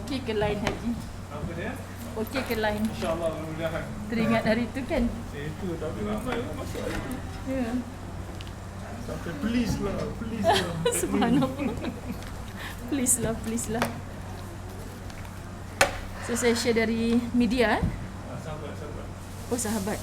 okey ke lain haji? Apa dia? Okey ke lain? InsyaAllah mudah-mudahan. Teringat hari tu kan? Itu tapi ramai orang masuk hari tu. Ya. Sampai please lah. Subhanallah. Please lah. So saya share dari media Sahabat. Oh sahabat.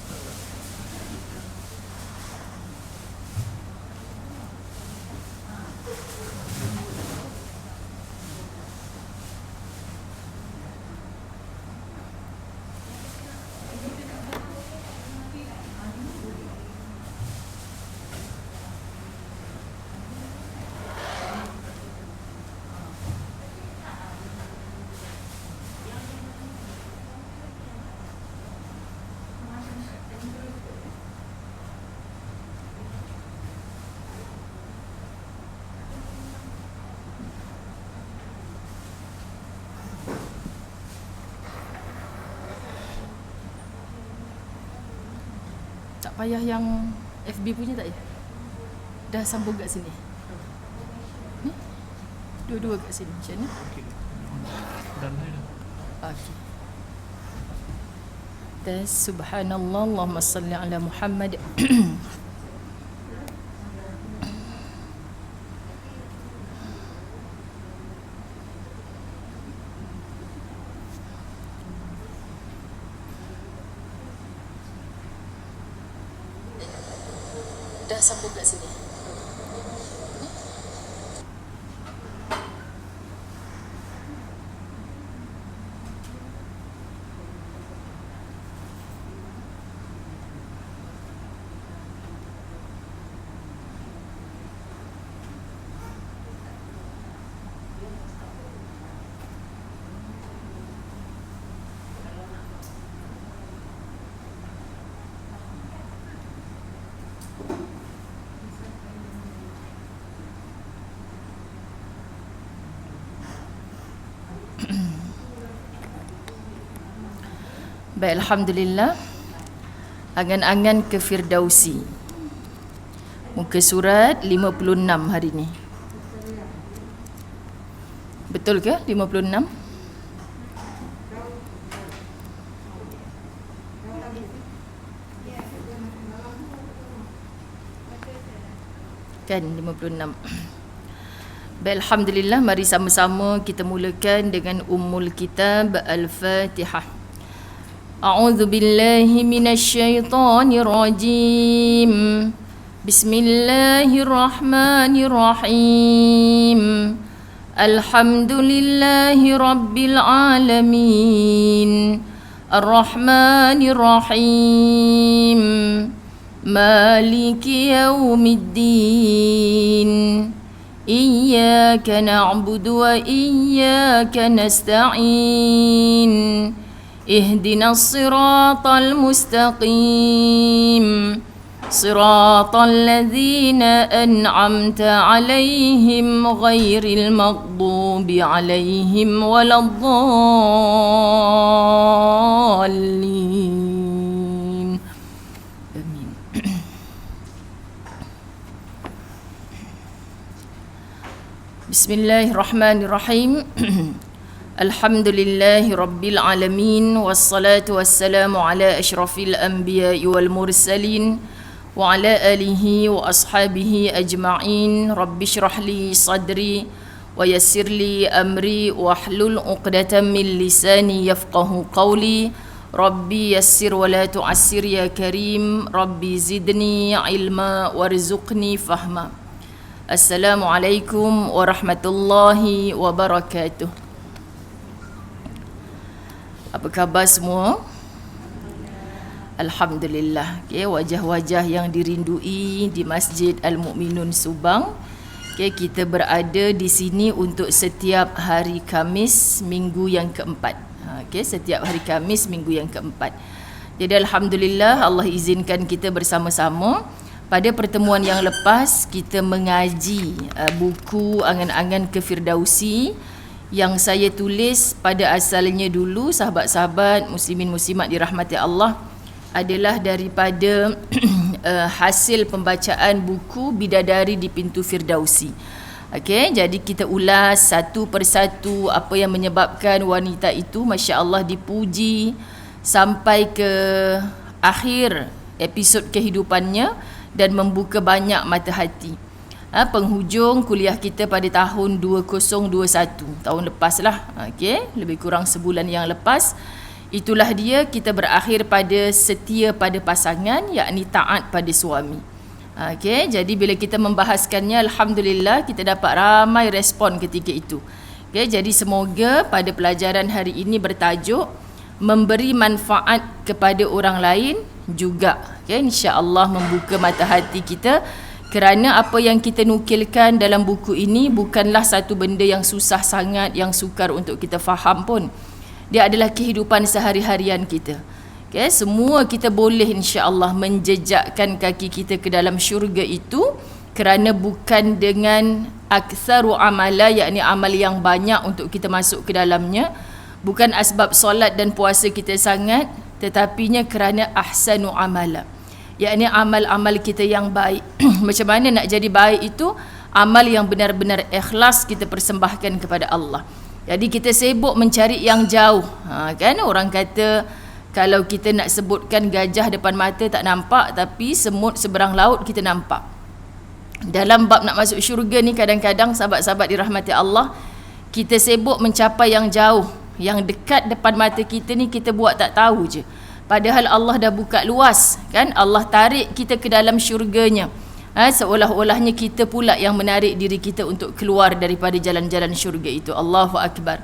Tak payah yang FB punya tak ya? Dah sambung kat sini. Ni? Dua-dua kat sini. Macam ni? Dan saya Okey. Dan subhanallah, Allahumma salli ala Muhammad. Dah sambung kat sini. Baik, alhamdulillah. Angan-angan ke Firdausi. Muka surat 56 hari ni. Betul ke 56? Kan 56. Baik, alhamdulillah, mari sama-sama kita mulakan dengan Ummul Kitab Al-Fatihah. A'udzu billahi minasyaitonir rajim. Bismillahirrahmanirrahim. Alhamdulillahi rabbil alamin. Ar-Rahmanir Rahim. Maliki yaumiddin. Iyyaka na'budu wa iyyaka nasta'in. Ihdinas siratal mustaqim. Siratal ladzina an'amta 'alaihim ghairil maghdubi 'alaihim waladdallin. Amin. Bismillahirrahmanirrahim. Alhamdulillahi rabbil alamin. Wassalatu wassalamu ala asyrafil anbiya'i wal mursalin wa ala alihi wa ashabihi ajma'in. Rabbi syrah li sadri wa yassir li amri wa hlul uqdatan min lisani yafqahu qawli. Rabbi yassir wa la tu'assir ya karim. Rabbi zidni ilma warzuqni fahma. Assalamualaikum warahmatullahi wabarakatuh. Apa khabar semua? Alhamdulillah. Okay, wajah-wajah yang dirindui di Masjid Al-Mu'minun Subang. Okay, kita berada di sini untuk setiap hari Khamis minggu yang keempat. Okay, setiap hari Khamis minggu yang keempat. Jadi alhamdulillah, Allah izinkan kita bersama-sama. Pada pertemuan yang lepas kita mengaji buku Angan-angan ke Firdausi yang saya tulis pada asalnya dulu, sahabat-sahabat muslimin muslimat dirahmati Allah, adalah daripada hasil pembacaan buku Bidadari di Pintu Firdausi. Okey, jadi kita ulas satu persatu apa yang menyebabkan wanita itu masya-Allah dipuji sampai ke akhir episod kehidupannya dan membuka banyak mata hati. Penghujung kuliah kita pada tahun 2021, tahun lepas lah. Okey, lebih kurang sebulan yang lepas. Itulah dia, kita berakhir pada setia pada pasangan, yakni taat pada suami. Okey, jadi bila kita membahaskannya, alhamdulillah kita dapat ramai respon ketika itu. Okey, jadi semoga pada pelajaran hari ini bertajuk memberi manfaat kepada orang lain juga. Okey, insya-Allah membuka mata hati kita. Kerana apa yang kita nukilkan dalam buku ini bukanlah satu benda yang susah sangat, yang sukar untuk kita faham pun. Dia adalah kehidupan sehari-harian kita. Okay, semua kita boleh insya-Allah menjejakkan kaki kita ke dalam syurga itu kerana bukan dengan aktsaru amala, yakni amal yang banyak untuk kita masuk ke dalamnya. Bukan asbab solat dan puasa kita sangat, tetapinya kerana ahsanu amala, yakni amal-amal kita yang baik. Macam mana nak jadi baik itu? Amal yang benar-benar ikhlas kita persembahkan kepada Allah. Jadi kita sibuk mencari yang jauh. Kan orang kata kalau kita nak sebutkan gajah depan mata tak nampak, tapi semut seberang laut kita nampak. Dalam bab nak masuk syurga ni kadang-kadang sahabat-sahabat dirahmati Allah, kita sibuk mencapai yang jauh. Yang dekat depan mata kita ni kita buat tak tahu je. Padahal Allah dah buka luas, kan? Allah tarik kita ke dalam syurganya. Seolah-olahnya kita pula yang menarik diri kita untuk keluar daripada jalan-jalan syurga itu. Allahu Akbar.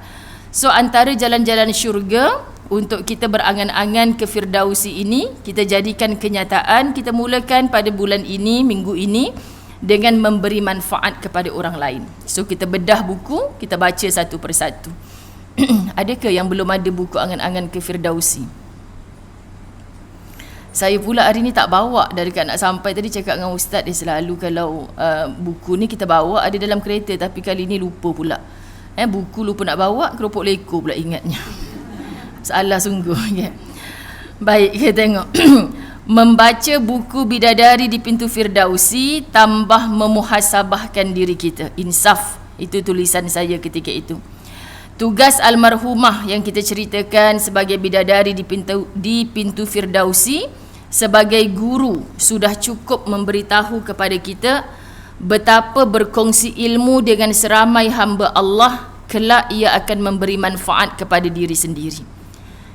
So antara jalan-jalan syurga untuk kita berangan-angan ke Firdausi ini, kita jadikan kenyataan. Kita mulakan pada bulan ini, minggu ini, dengan memberi manfaat kepada orang lain. So kita bedah buku, kita baca satu persatu. Adakah yang belum ada buku angan-angan ke Firdausi? Saya pula hari ni tak bawa. Dari kat nak sampai tadi cakap dengan ustaz, dia selalu kalau buku ni kita bawa ada dalam kereta, tapi kali ni lupa pula. Buku lupa nak bawa, keropok leko pula ingatnya. Salah sungguh. Ya. Baik, kita tengok. Membaca buku Bidadari di Pintu Firdausi tambah memuhasabahkan diri kita. Insaf, itu tulisan saya ketika itu. Tugas almarhumah yang kita ceritakan sebagai bidadari di pintu Firdausi sebagai guru sudah cukup memberitahu kepada kita betapa berkongsi ilmu dengan seramai hamba Allah kelak ia akan memberi manfaat kepada diri sendiri.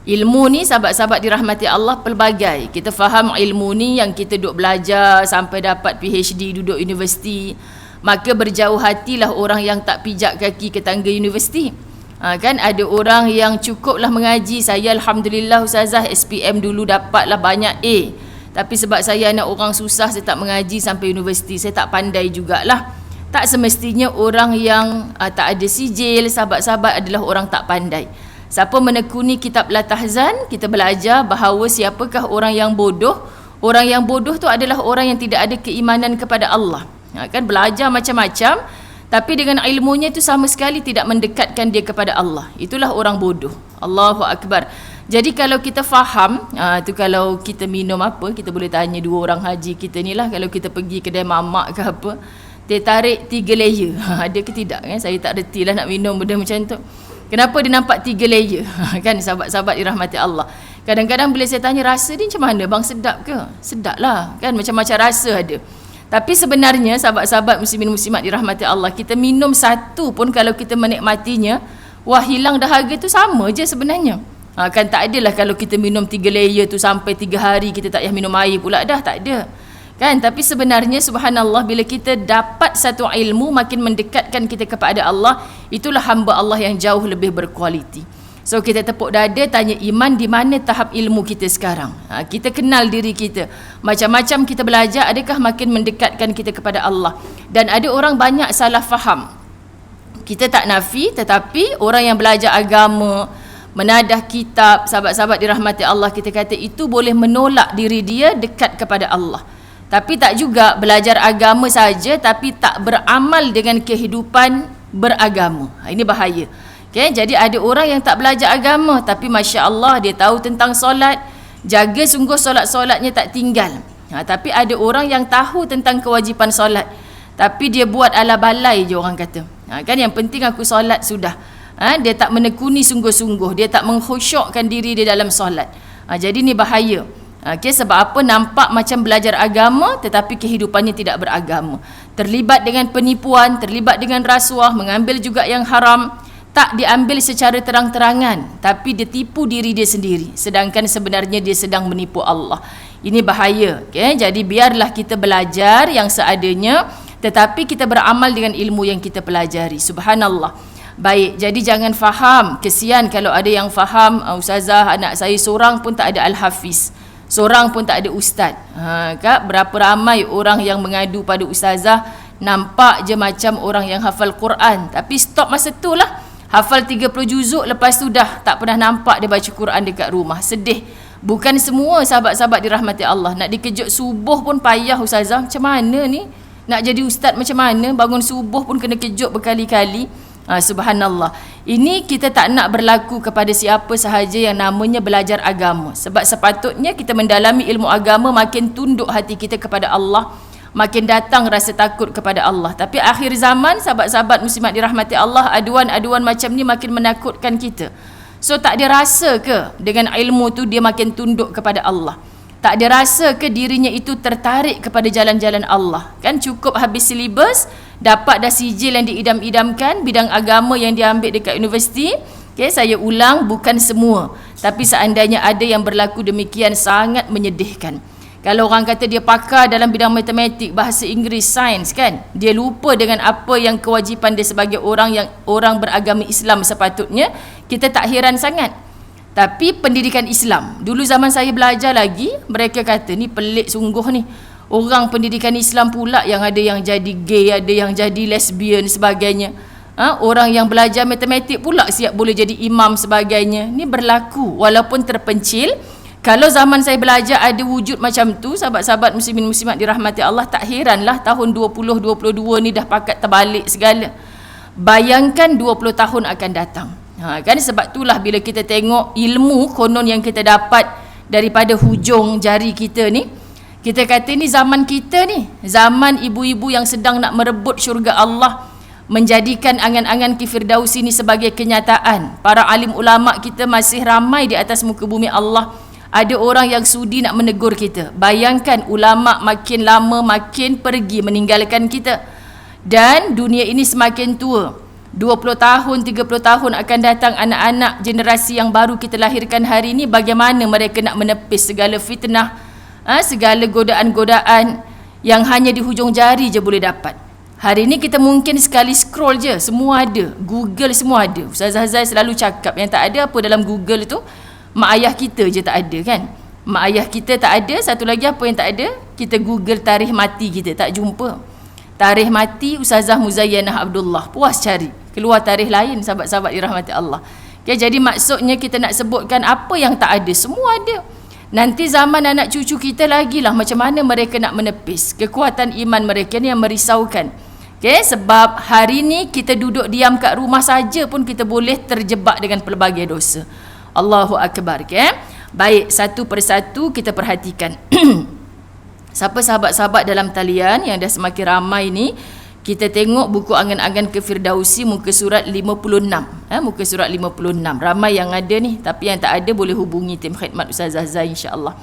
Ilmu ni sahabat-sahabat dirahmati Allah pelbagai. Kita faham ilmu ni yang kita duduk belajar sampai dapat PhD, duduk universiti, maka berjauh hatilah orang yang tak pijak kaki ke tangga universiti. Kan ada orang yang cukuplah mengaji. Saya alhamdulillah ustazah SPM dulu dapatlah banyak A, tapi sebab saya anak orang susah, saya tak mengaji sampai universiti. Saya tak pandai jugalah. Tak semestinya orang yang tak ada sijil sahabat-sahabat adalah orang tak pandai. Siapa menekuni kitab Latahzan, kita belajar bahawa siapakah orang yang bodoh. Orang yang bodoh tu adalah orang yang tidak ada keimanan kepada Allah. Kan belajar macam-macam, tapi dengan ilmunya itu sama sekali tidak mendekatkan dia kepada Allah. Itulah orang bodoh. Allahu Akbar. Jadi kalau kita faham, tu kalau kita minum apa, kita boleh tanya dua orang haji kita ni lah. Kalau kita pergi kedai mamak ke apa, dia tarik 3 layer. Ada ke tidak? Kan? Saya tak reti lah nak minum benda macam tu. Kenapa dia nampak 3 layer? Kan sahabat-sahabat dirahmati Allah. Kadang-kadang bila saya tanya rasa dia macam mana? Bang sedap ke? Sedap lah. Kan macam-macam rasa ada. Tapi sebenarnya sahabat-sahabat muslimin muslimat dirahmati Allah, kita minum satu pun kalau kita menikmatinya, wah hilang dahaga tu sama je sebenarnya. Kan tak adalah kalau kita minum 3 layer tu sampai 3 hari kita tak payah minum air pula dah, tak ada. Kan tapi sebenarnya subhanallah bila kita dapat satu ilmu makin mendekatkan kita kepada Allah, itulah hamba Allah yang jauh lebih berkualiti. So kita tepuk dada tanya iman di mana tahap ilmu kita sekarang. Kita kenal diri kita. Macam-macam kita belajar, adakah makin mendekatkan kita kepada Allah? Dan ada orang banyak salah faham. Kita tak nafi, tetapi orang yang belajar agama, menadah kitab, sahabat-sahabat dirahmati Allah, kita kata itu boleh menolak diri dia dekat kepada Allah. Tapi tak juga belajar agama saja tapi tak beramal dengan kehidupan beragama. Ini bahaya. Okay, jadi ada orang yang tak belajar agama tapi Masya Allah dia tahu tentang solat, jaga sungguh solat-solatnya tak tinggal. Tapi ada orang yang tahu tentang kewajipan solat Tapi dia buat ala balai je orang kata. Kan yang penting aku solat sudah. Dia tak menekuni sungguh-sungguh, dia tak mengkhusyukkan diri dia dalam solat. Jadi ni bahaya. Sebab apa? Nampak macam belajar agama tetapi kehidupannya tidak beragama. Terlibat dengan penipuan, terlibat dengan rasuah, mengambil juga yang haram. Tak diambil secara terang-terangan, tapi dia tipu diri dia sendiri. Sedangkan sebenarnya dia sedang menipu Allah. Ini bahaya. Jadi biarlah kita belajar yang seadanya, tetapi kita beramal dengan ilmu yang kita pelajari. Subhanallah. Baik, jadi jangan faham. Kesian kalau ada yang faham, ustazah anak saya seorang pun tak ada al-hafiz. Seorang pun tak ada ustaz. Kak, berapa ramai orang yang mengadu pada ustazah, nampak je macam orang yang hafal Quran, tapi stop masa tu lah. Hafal 30 juzuk, lepas tu dah tak pernah nampak dia baca Quran dekat rumah. Sedih. Bukan semua sahabat-sahabat dirahmati Allah. Nak dikejut subuh pun payah ustazah. Macam mana ni? Nak jadi ustaz macam mana? Bangun subuh pun kena kejut berkali-kali. Subhanallah. Ini kita tak nak berlaku kepada siapa sahaja yang namanya belajar agama. Sebab sepatutnya kita mendalami ilmu agama, makin tunduk hati kita kepada Allah, makin datang rasa takut kepada Allah. Tapi akhir zaman, sahabat-sahabat muslimat dirahmati Allah, aduan-aduan macam ni makin menakutkan kita. So tak ada rasa ke dengan ilmu tu dia makin tunduk kepada Allah? Tak ada rasa ke dirinya itu tertarik kepada jalan-jalan Allah? Kan cukup habis silibus, dapat dah sijil yang diidam-idamkan, bidang agama yang diambil dekat universiti. Saya ulang, bukan semua. Tapi seandainya ada yang berlaku demikian, sangat menyedihkan. Kalau orang kata dia pakar dalam bidang matematik, bahasa Inggeris, sains kan, dia lupa dengan apa yang kewajipan dia sebagai orang beragama Islam sepatutnya, kita tak heran sangat. Tapi pendidikan Islam, dulu zaman saya belajar lagi, mereka kata ni pelik sungguh ni. Orang pendidikan Islam pula yang ada yang jadi gay, ada yang jadi lesbian sebagainya. Orang yang belajar matematik pula siap boleh jadi imam sebagainya. Ni berlaku walaupun terpencil. Kalau zaman saya belajar ada wujud macam tu, sahabat-sahabat muslimin muslimat dirahmati Allah, tak heranlah tahun 2022 ni dah pakat terbalik segala. Bayangkan 20 tahun akan datang. Kan sebab itulah bila kita tengok ilmu konon yang kita dapat daripada hujung jari kita ni, kita kata ni zaman kita ni, zaman ibu-ibu yang sedang nak merebut syurga Allah, menjadikan angan-angan Firdausi ni sebagai kenyataan. Para alim ulama kita masih ramai di atas muka bumi Allah. Ada orang yang sudi nak menegur kita. Bayangkan ulama makin lama makin pergi meninggalkan kita. Dan dunia ini semakin tua. 20 tahun, 30 tahun akan datang anak-anak generasi yang baru kita lahirkan hari ini, bagaimana mereka nak menepis segala fitnah, segala godaan-godaan yang hanya di hujung jari je boleh dapat. Hari ini kita mungkin sekali scroll je, semua ada. Google semua ada. Ustazah Zai selalu cakap yang tak ada apa dalam Google tu, mak ayah kita je tak ada kan. Mak ayah kita tak ada, satu lagi apa yang tak ada? Kita Google tarikh mati kita, tak jumpa. Tarikh mati Ustazah Muzayyanah Abdullah, puas cari, keluar tarikh lain, sahabat-sahabat dirahmati Allah. Jadi maksudnya kita nak sebutkan apa yang tak ada, semua ada. Nanti zaman anak cucu kita lagi lah macam mana mereka nak menepis. Kekuatan iman mereka ni yang merisaukan. Sebab hari ni kita duduk diam kat rumah saja pun kita boleh terjebak dengan pelbagai dosa. Allahu Akbar. Baik, satu persatu kita perhatikan. Siapa sahabat-sahabat dalam talian yang dah semakin ramai ni, kita tengok buku Angan-Angan ke Firdausi muka surat 56. Muka surat 56. Ramai yang ada ni, tapi yang tak ada boleh hubungi tim khidmat Ustazah Zai insya-Allah.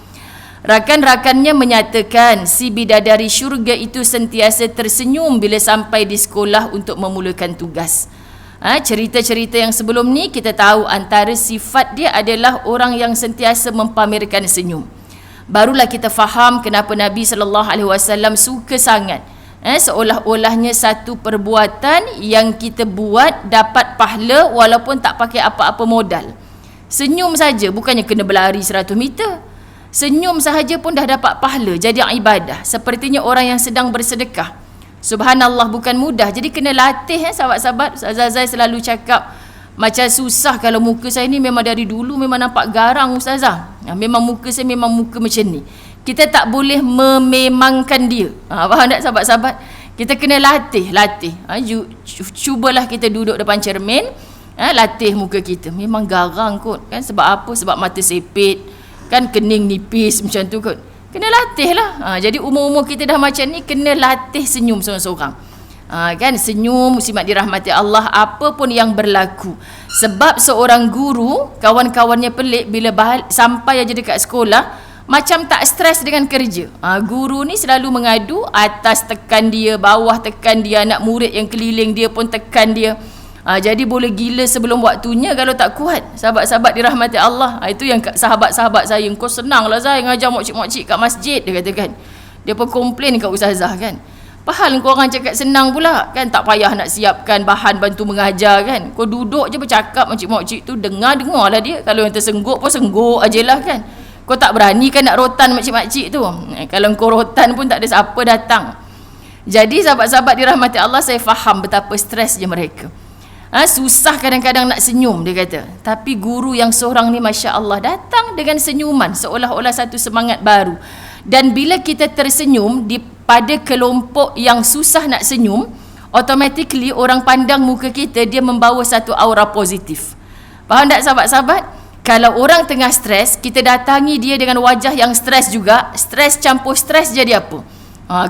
Rakan-rakannya menyatakan si bidadari syurga itu sentiasa tersenyum bila sampai di sekolah untuk memulakan tugas. Cerita-cerita yang sebelum ni kita tahu antara sifat dia adalah orang yang sentiasa mempamerkan senyum. Barulah kita faham kenapa Nabi SAW suka sangat seolah-olahnya satu perbuatan yang kita buat dapat pahala walaupun tak pakai apa-apa modal. Senyum saja, bukannya kena berlari 100 meter. Senyum sahaja pun dah dapat pahala, jadi ibadah. Sepertinya orang yang sedang bersedekah. Subhanallah, bukan mudah. Jadi kena latih sahabat-sahabat. Ustazah Zai selalu cakap macam susah kalau muka saya ni memang dari dulu memang nampak garang Ustazah. Memang muka saya memang muka macam ni. Kita tak boleh mememangkan dia. Faham tak sahabat-sahabat? Kita kena latih. Cubalah kita duduk depan cermin, latih muka kita. Memang garang kot kan. Sebab apa? Sebab mata sepit kan, kening nipis macam tu kot. Kena latih lah. Jadi umur-umur kita dah macam ni, kena latih senyum seorang-seorang. Kan, senyum muslimat dirahmati Allah apa pun yang berlaku. Sebab seorang guru, kawan-kawannya pelik bila sampai aja dekat sekolah, macam tak stres dengan kerja. Guru ni selalu mengadu, atas tekan dia, bawah tekan dia, anak murid yang keliling dia pun tekan dia. Jadi boleh gila sebelum waktunya kalau tak kuat. Sahabat-sahabat dirahmati Allah. Itu yang sahabat-sahabat saya, kau senang lah saya ngajar mokcik-mokcik kat masjid, dia kata kan. Dia pun komplain kat ustazah kan. Pahal kau orang cakap senang pula kan, tak payah nak siapkan bahan bantu mengajar kan. Kau duduk je bercakap mokcik-mokcik tu, dengar lah dia. Kalau yang tersengguk pun sengguk ajalah kan. Kau tak berani kan nak rotan makcik-makcik tu. Kalau kau rotan pun tak ada siapa datang. Jadi sahabat-sahabat dirahmati Allah, saya faham betapa stresnya mereka. Susah kadang-kadang nak senyum, dia kata. Tapi guru yang seorang ni Masya Allah datang dengan senyuman, seolah-olah satu semangat baru. Dan bila kita tersenyum pada kelompok yang susah nak senyum, automatically orang pandang muka kita, dia membawa satu aura positif. Faham tak sahabat-sahabat? Kalau orang tengah stres, kita datangi dia dengan wajah yang stres juga, stres campur stres jadi apa?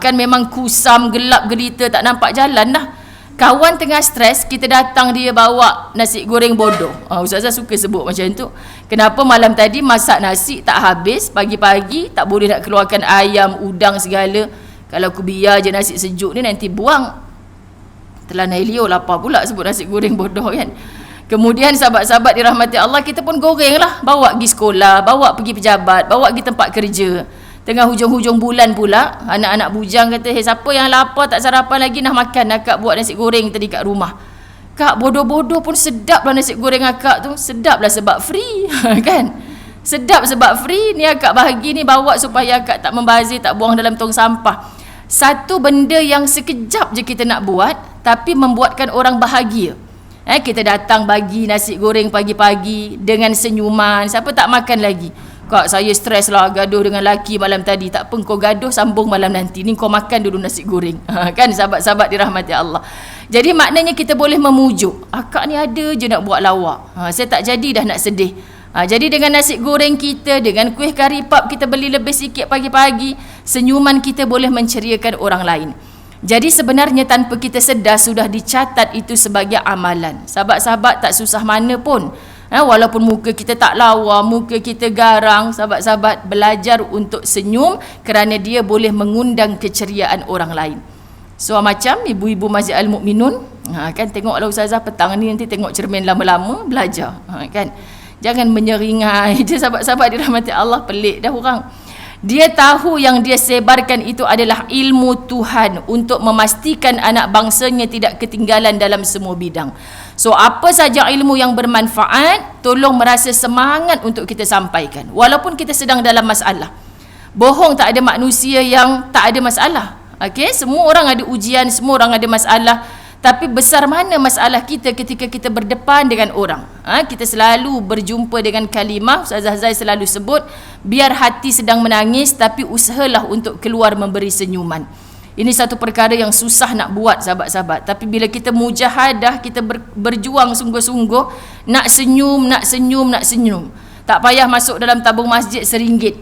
Kan memang kusam, gelap gelita, tak nampak jalan dah. Kawan tengah stres, kita datang dia bawa nasi goreng bodoh. Ustazah suka sebut macam tu. Kenapa malam tadi masak nasi tak habis, pagi-pagi tak boleh nak keluarkan ayam, udang segala. Kalau aku biar je nasi sejuk ni nanti buang. Telan Helio lapar pula sebut nasi goreng bodoh kan. Kemudian sahabat-sahabat dirahmati Allah, kita pun goreng lah. Bawa pergi sekolah, bawa pergi pejabat, bawa pergi tempat kerja. Tengah hujung-hujung bulan pula, anak-anak bujang kata, "Hei, siapa yang lapar tak sarapan lagi, nak makan, nak Kak buat nasi goreng tadi kat rumah." Kak, bodoh-bodoh pun sedap lah nasi goreng akak tu. Sedap lah sebab free kan. Sedap sebab free. Ni akak bahagi ni bawa supaya akak tak membazir, tak buang dalam tong sampah. Satu benda yang sekejap je kita nak buat, tapi membuatkan orang bahagia. Kita datang bagi nasi goreng pagi-pagi dengan senyuman. Siapa tak makan lagi? "Kak, saya stres lah gaduh dengan laki malam tadi." Tak apa, kau gaduh sambung malam nanti. Ni kau makan dulu nasi goreng. Kan sahabat-sahabat dirahmati Allah. Jadi maknanya kita boleh memujuk. Akak ni ada je nak buat lawak. Saya tak jadi dah nak sedih. Jadi dengan nasi goreng kita, dengan kuih kari pap kita beli lebih sikit pagi-pagi, senyuman kita boleh menceriakan orang lain. Jadi sebenarnya tanpa kita sedar sudah dicatat itu sebagai amalan. Sahabat-sahabat tak susah mana pun. Walaupun muka kita tak lawa, muka kita garang, sahabat-sahabat belajar untuk senyum kerana dia boleh mengundang keceriaan orang lain. So macam ibu-ibu Masjid Al-Mukminun, kan tengoklah ustazah petang ni nanti tengok cermin lama-lama, belajar. Kan jangan menyeringai je sahabat-sahabat dirahmati Allah, pelik dah orang. Dia tahu yang dia sebarkan itu adalah ilmu Tuhan untuk memastikan anak bangsanya tidak ketinggalan dalam semua bidang. So apa saja ilmu yang bermanfaat, tolong merasa semangat untuk kita sampaikan walaupun kita sedang dalam masalah. Bohong tak ada manusia yang tak ada masalah. Okey, semua orang ada ujian, semua orang ada masalah. Tapi besar mana masalah kita ketika kita berdepan dengan orang. Kita selalu berjumpa dengan kalimah, Ustazah Zai selalu sebut, biar hati sedang menangis tapi usahalah untuk keluar memberi senyuman. Ini satu perkara yang susah nak buat sahabat-sahabat. Tapi bila kita mujahadah, kita berjuang sungguh-sungguh, nak senyum, nak senyum, nak senyum. Tak payah masuk dalam tabung masjid RM1.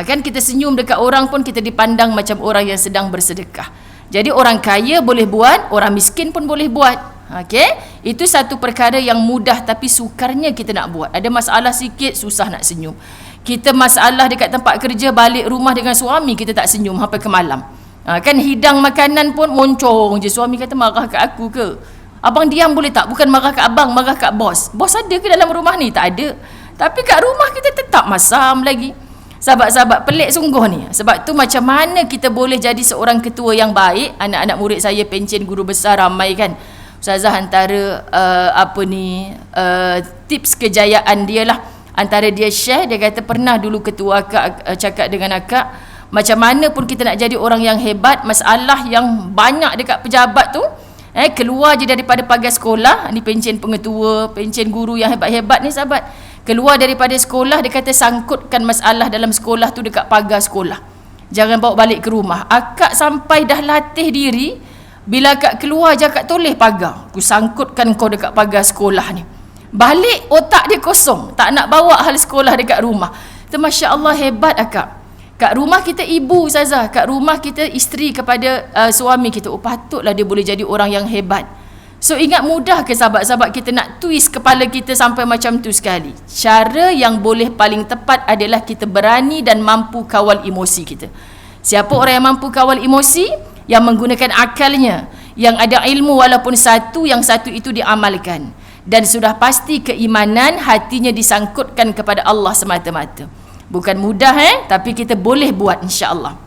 Kan kita senyum dekat orang pun kita dipandang macam orang yang sedang bersedekah. Jadi orang kaya boleh buat, orang miskin pun boleh buat. Okey? Itu satu perkara yang mudah tapi sukarnya kita nak buat. Ada masalah sikit, susah nak senyum. Kita masalah dekat tempat kerja, balik rumah dengan suami, kita tak senyum sampai ke malam. Kan hidang makanan pun moncong je. Suami kata, "Marah kat aku ke? Abang diam boleh tak? Bukan marah kat abang, marah kat bos." Bos ada ke dalam rumah ni? Tak ada. Tapi kat rumah kita tetap masam lagi. Sahabat-sahabat, pelik sungguh ni. Sebab tu macam mana kita boleh jadi seorang ketua yang baik. Anak-anak murid saya pencen guru besar ramai kan. Ustazah antara tips kejayaan dia lah, antara dia share, dia kata pernah dulu ketua akak cakap dengan akak, macam mana pun kita nak jadi orang yang hebat, masalah yang banyak dekat pejabat tu, keluar je daripada pagar sekolah. Ni pencen pengetua, pencen guru yang hebat-hebat ni sahabat. Keluar daripada sekolah, dia kata sangkutkan masalah dalam sekolah tu dekat pagar sekolah. Jangan bawa balik ke rumah. Akak sampai dah latih diri, bila akak keluar je akak toleh pagar. Aku sangkutkan kau dekat pagar sekolah ni. Balik otak dia kosong, tak nak bawa hal sekolah dekat rumah. Itu Masya Allah hebat akak. Kat rumah kita ibu ustazah, kat rumah kita isteri kepada suami kita. Oh patutlah dia boleh jadi orang yang hebat. So ingat, mudah ke sahabat-sahabat kita nak twist kepala kita sampai macam tu sekali? Cara yang boleh paling tepat adalah kita berani dan mampu kawal emosi kita. Siapa orang yang mampu kawal emosi? Yang menggunakan akalnya, yang ada ilmu walaupun yang satu itu diamalkan, dan sudah pasti keimanan hatinya disangkutkan kepada Allah semata-mata. Bukan mudah tapi kita boleh buat insya-Allah.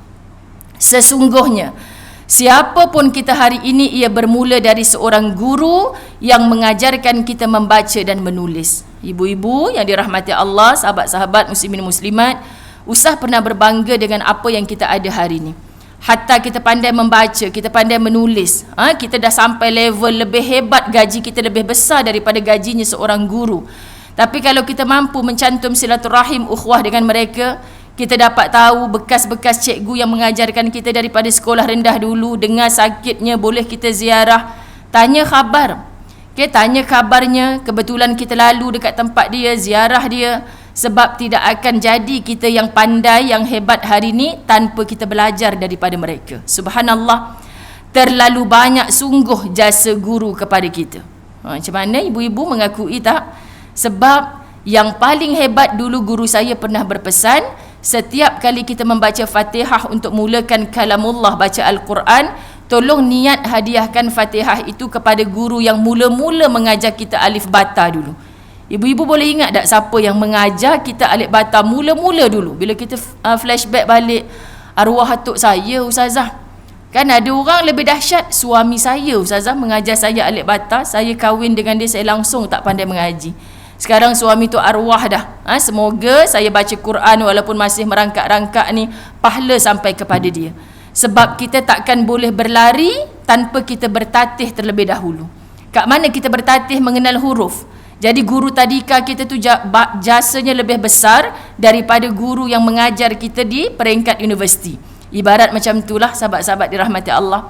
Sesungguhnya siapa pun kita hari ini, ia bermula dari seorang guru yang mengajarkan kita membaca dan menulis. Ibu-ibu yang dirahmati Allah, sahabat-sahabat muslimin muslimat, usah pernah berbangga dengan apa yang kita ada hari ini. Hatta kita pandai membaca, kita pandai menulis, kita dah sampai level lebih hebat, gaji kita lebih besar daripada gajinya seorang guru. Tapi kalau kita mampu mencantum silaturahim ukhuwah dengan mereka, kita dapat tahu bekas-bekas cikgu yang mengajarkan kita daripada sekolah rendah dulu. Dengar sakitnya, boleh kita ziarah, tanya khabar. Tanya kabarnya. Kebetulan kita lalu dekat tempat dia, ziarah dia. Sebab tidak akan jadi kita yang pandai, yang hebat hari ini tanpa kita belajar daripada mereka. Subhanallah, terlalu banyak sungguh jasa guru kepada kita. Macam mana ibu-ibu mengakui tak? Sebab yang paling hebat dulu, guru saya pernah berpesan, setiap kali kita membaca Fatihah untuk mulakan kalamullah, baca Al-Quran, tolong niat hadiahkan Fatihah itu kepada guru yang mula-mula mengajar kita alif bata dulu. Ibu-ibu boleh ingat tak siapa yang mengajar kita alif bata mula-mula dulu? Bila kita flashback balik, arwah atuk saya ustazah. Kan ada orang lebih dahsyat, suami saya ustazah mengajar saya alif bata. Saya kahwin dengan dia, saya langsung tak pandai mengaji. Sekarang suami tu arwah dah. Semoga saya baca Quran walaupun masih merangkak-rangkak ni, pahala sampai kepada dia. Sebab kita takkan boleh berlari tanpa kita bertatih terlebih dahulu. Kat mana kita bertatih mengenal huruf? Jadi guru tadika kita tu jasanya lebih besar daripada guru yang mengajar kita di peringkat universiti. Ibarat macam itulah sahabat-sahabat dirahmati Allah.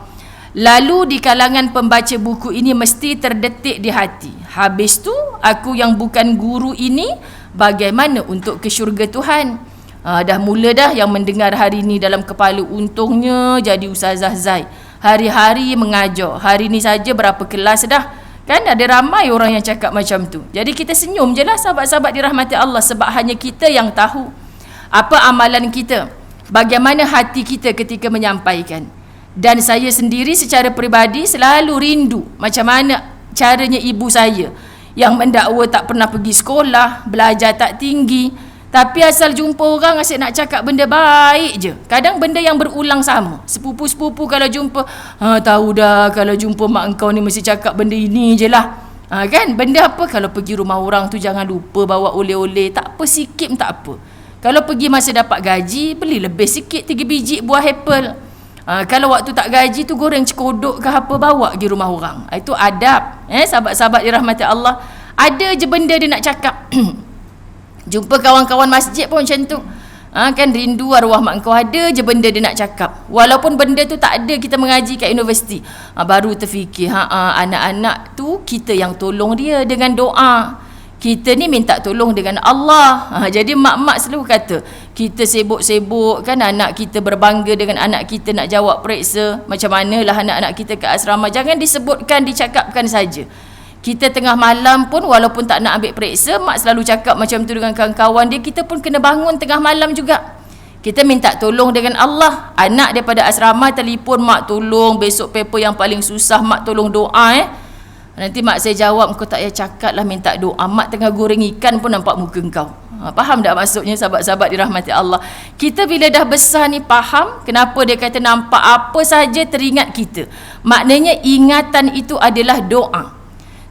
Lalu di kalangan pembaca buku ini mesti terdetik di hati, habis tu aku yang bukan guru ini bagaimana untuk ke syurga Tuhan? Dah mula dah yang mendengar hari ni dalam kepala, untungnya jadi Ustazah Zai, hari-hari mengajar, hari ni saja berapa kelas dah. Kan ada ramai orang yang cakap macam tu. Jadi kita senyum je lah sahabat-sahabat dirahmati Allah, sebab hanya kita yang tahu apa amalan kita, bagaimana hati kita ketika menyampaikan. Dan saya sendiri secara peribadi selalu rindu macam mana caranya ibu saya yang mendakwa tak pernah pergi sekolah, belajar tak tinggi, tapi asal jumpa orang asyik nak cakap benda baik je. Kadang benda yang berulang sama. Sepupu-sepupu kalau jumpa, tahu dah kalau jumpa mak engkau ni mesti cakap benda ini je lah. Kan? Benda apa? Kalau pergi rumah orang tu jangan lupa bawa oleh-oleh. Tak apa, sikit pun tak apa. Kalau pergi masa dapat gaji, beli lebih sikit 3 biji buah apple. Kalau waktu tak gaji tu goreng cekodok ke apa, bawa pergi rumah orang. Itu adab. Sahabat-sahabat dirahmati Allah. Ada je benda dia nak cakap. Jumpa kawan-kawan masjid pun macam tu. Kan rindu arwah mak kau, ada je benda dia nak cakap. Walaupun benda tu tak ada kita mengaji kat universiti. Baru terfikir, anak-anak tu kita yang tolong dia dengan doa. Kita ni minta tolong dengan Allah. Jadi mak-mak selalu kata, kita sibuk-sibuk kan, anak kita berbangga dengan anak kita nak jawab periksa. Macam manalah anak-anak kita ke asrama, jangan disebutkan, dicakapkan saja. Kita tengah malam pun walaupun tak nak ambil periksa, mak selalu cakap macam tu dengan kawan-kawan dia, kita pun kena bangun tengah malam juga. Kita minta tolong dengan Allah. Anak daripada asrama telefon, mak tolong besok paper yang paling susah, mak tolong doa. Nanti mak saya jawab, kau tak payah cakap lah minta doa, mak tengah goreng ikan pun nampak muka kau. Faham tak maksudnya sahabat-sahabat dirahmati Allah? Kita bila dah besar ni faham kenapa dia kata nampak apa saja teringat kita. Maknanya ingatan itu adalah doa.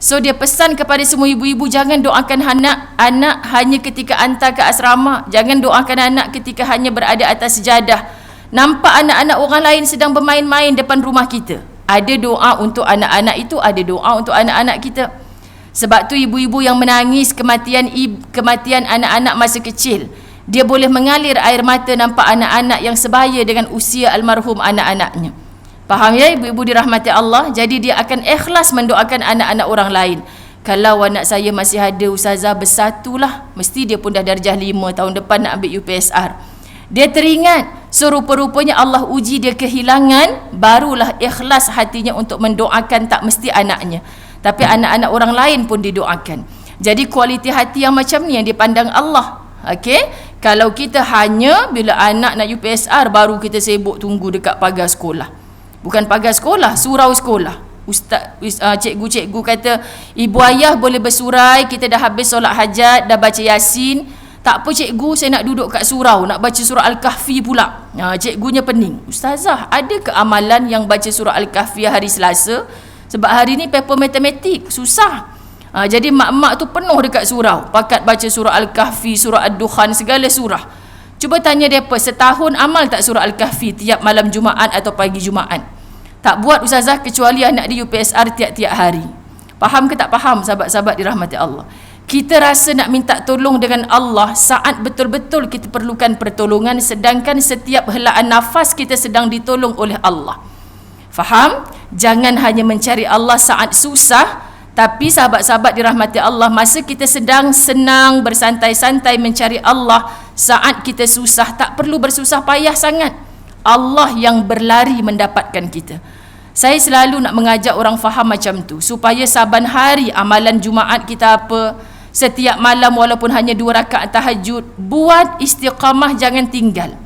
So dia pesan kepada semua ibu-ibu, jangan doakan anak-anak hanya ketika hantar ke asrama. Jangan doakan anak ketika hanya berada atas sejadah. Nampak anak-anak orang lain sedang bermain-main depan rumah kita, ada doa untuk anak-anak itu, ada doa untuk anak-anak kita. Sebab tu ibu-ibu yang menangis kematian anak-anak masa kecil, dia boleh mengalir air mata nampak anak-anak yang sebaya dengan usia almarhum anak-anaknya. Faham ya ibu-ibu dirahmati Allah? Jadi dia akan ikhlas mendoakan anak-anak orang lain. Kalau anak saya masih ada ustazah, bersatulah. Mesti dia pun dah darjah 5, tahun depan nak ambil UPSR. Dia teringat, so rupa-rupanya Allah uji dia kehilangan, barulah ikhlas hatinya untuk mendoakan, tak mesti anaknya, tapi anak-anak orang lain pun didoakan. Jadi kualiti hati yang macam ni yang dipandang Allah. Okey, kalau kita hanya bila anak nak UPSR baru kita sibuk tunggu dekat pagar sekolah. Bukan pagar sekolah, surau sekolah. Cikgu-cikgu kata, ibu ayah boleh bersurai, kita dah habis solat hajat, dah baca Yasin. Tak apa cikgu, saya nak duduk kat surau, nak baca surah Al-Kahfi pula. Cikgunya pening. Ustazah, ada ke amalan yang baca surah Al-Kahfi hari Selasa? Sebab hari ni paper matematik, susah. Jadi mak-mak tu penuh dekat surau, pakat baca surah Al-Kahfi, surah Ad-Dukhan, segala surah. Cuba tanya mereka, setahun amal tak surah Al-Kahfi tiap malam Jumaat atau pagi Jumaat? Tak buat ustazah, kecuali anak di UPSR tiap-tiap hari. Faham ke tak faham sahabat-sahabat dirahmati Allah? Kita rasa nak minta tolong dengan Allah saat betul-betul kita perlukan pertolongan, sedangkan setiap helaan nafas kita sedang ditolong oleh Allah. Faham? Jangan hanya mencari Allah saat susah, tapi sahabat-sahabat dirahmati Allah, masa kita sedang senang bersantai-santai mencari Allah, saat kita susah tak perlu bersusah payah sangat. Allah yang berlari mendapatkan kita. Saya selalu nak mengajak orang faham macam tu, supaya saban hari amalan Jumaat kita apa, setiap malam walaupun hanya 2 rakaat tahajud, buat istiqamah, jangan tinggal.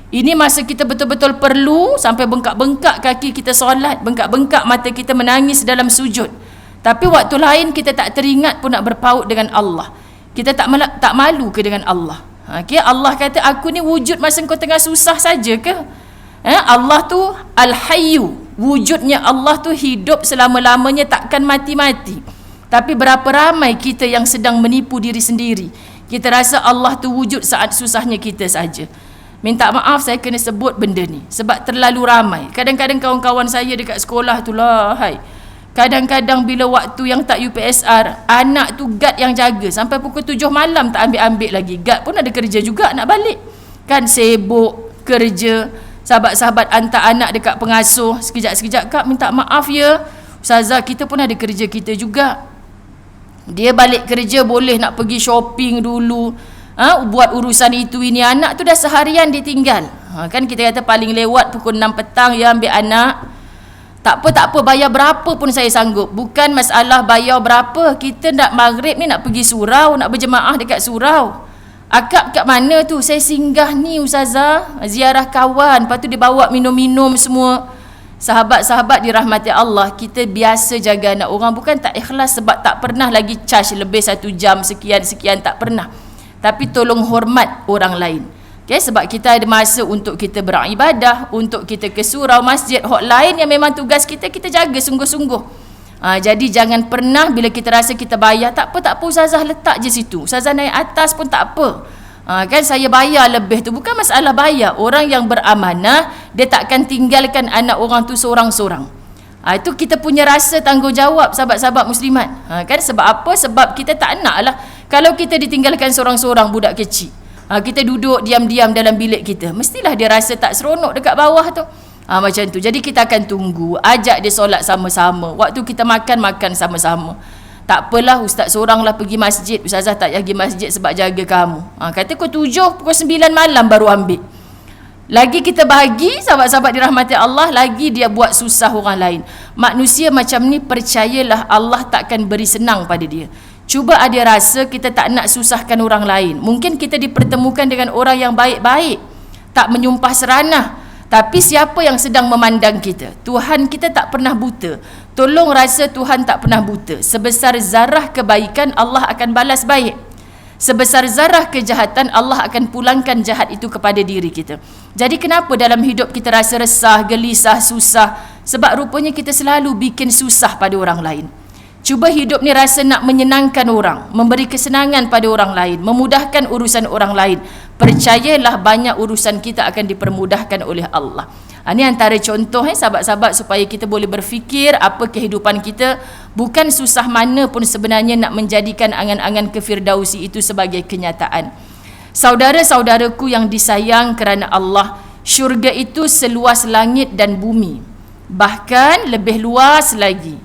Ini masa kita betul-betul perlu, sampai bengkak-bengkak kaki kita solat, bengkak-bengkak mata kita menangis dalam sujud. Tapi waktu lain kita tak teringat pun nak berpaut dengan Allah. Kita tak malu ke dengan Allah? Okay? Allah kata, aku ni wujud masa kau tengah susah saja ke? Allah tu Al-Hayyu, wujudnya Allah tu hidup selama-lamanya, takkan mati-mati. Tapi berapa ramai kita yang sedang menipu diri sendiri. Kita rasa Allah tu wujud saat susahnya kita saja. Minta maaf saya kena sebut benda ni sebab terlalu ramai. Kadang-kadang kawan-kawan saya dekat sekolah tu lah, kadang-kadang bila waktu yang tak UPSR, anak tu guard yang jaga sampai pukul 7 malam tak ambil-ambil lagi. Guard pun ada kerja juga nak balik. Kan sibuk kerja. Sahabat-sahabat hantar anak dekat pengasuh, sekejap-sekejap, kak minta maaf ya, ustazah kita pun ada kerja kita juga. Dia balik kerja boleh nak pergi shopping dulu, buat urusan itu ini, anak tu dah seharian ditinggal. Kan kita kata paling lewat pukul 6 petang ya ambil anak. Tak apa, bayar berapa pun saya sanggup. Bukan masalah bayar berapa, kita nak maghrib ni nak pergi surau, nak berjemaah dekat surau. Akak kat mana tu? Saya singgah ni ustazah, ziarah kawan, lepas tu dia bawa minum-minum semua. Sahabat-sahabat dirahmati Allah, kita biasa jaga anak orang, bukan tak ikhlas sebab tak pernah lagi charge lebih 1 jam sekian-sekian, tak pernah. Tapi tolong hormat orang lain. Okay, sebab kita ada masa untuk kita beribadah, untuk kita ke surau, masjid, hotline yang memang tugas kita, kita jaga sungguh-sungguh. Jadi jangan pernah bila kita rasa kita bayar, tak apa ustazah letak je situ, ustazah naik atas pun tak apa. Kan saya bayar lebih tu, bukan masalah bayar. Orang yang beramanah, dia takkan tinggalkan anak orang tu seorang-seorang. Itu kita punya rasa tanggungjawab sahabat-sahabat muslimat. Kan sebab apa? Sebab kita tak nak lah kalau kita ditinggalkan seorang-seorang budak kecil. Kita duduk diam-diam dalam bilik kita, mestilah dia rasa tak seronok dekat bawah tu. Macam tu. Jadi kita akan tunggu, ajak dia solat sama-sama. Waktu kita makan sama-sama. Tak apalah ustaz seorang lah pergi masjid, ustazah tak pergi masjid sebab jaga kamu. Kata pukul 7, pukul 9 malam baru ambil. Lagi kita bahagi, sahabat-sahabat dirahmati Allah, lagi dia buat susah orang lain. Manusia macam ni, percayalah Allah takkan beri senang pada dia. Cuba ada rasa kita tak nak susahkan orang lain. Mungkin kita dipertemukan dengan orang yang baik-baik, tak menyumpah seranah. Tapi siapa yang sedang memandang kita? Tuhan kita tak pernah buta. Tolong rasa Tuhan tak pernah buta. Sebesar zarah kebaikan, Allah akan balas baik. Sebesar zarah kejahatan, Allah akan pulangkan jahat itu kepada diri kita. Jadi kenapa dalam hidup kita rasa resah, gelisah, susah? Sebab rupanya kita selalu bikin susah pada orang lain. Cuba hidup ni rasa nak menyenangkan orang, memberi kesenangan pada orang lain, memudahkan urusan orang lain. Percayalah banyak urusan kita akan dipermudahkan oleh Allah. Ini antara contoh sahabat-sahabat supaya kita boleh berfikir apa kehidupan kita. Bukan susah mana pun sebenarnya nak menjadikan angan-angan kefirdausi itu sebagai kenyataan. Saudara-saudaraku yang disayang kerana Allah, syurga itu seluas langit dan bumi, bahkan lebih luas lagi.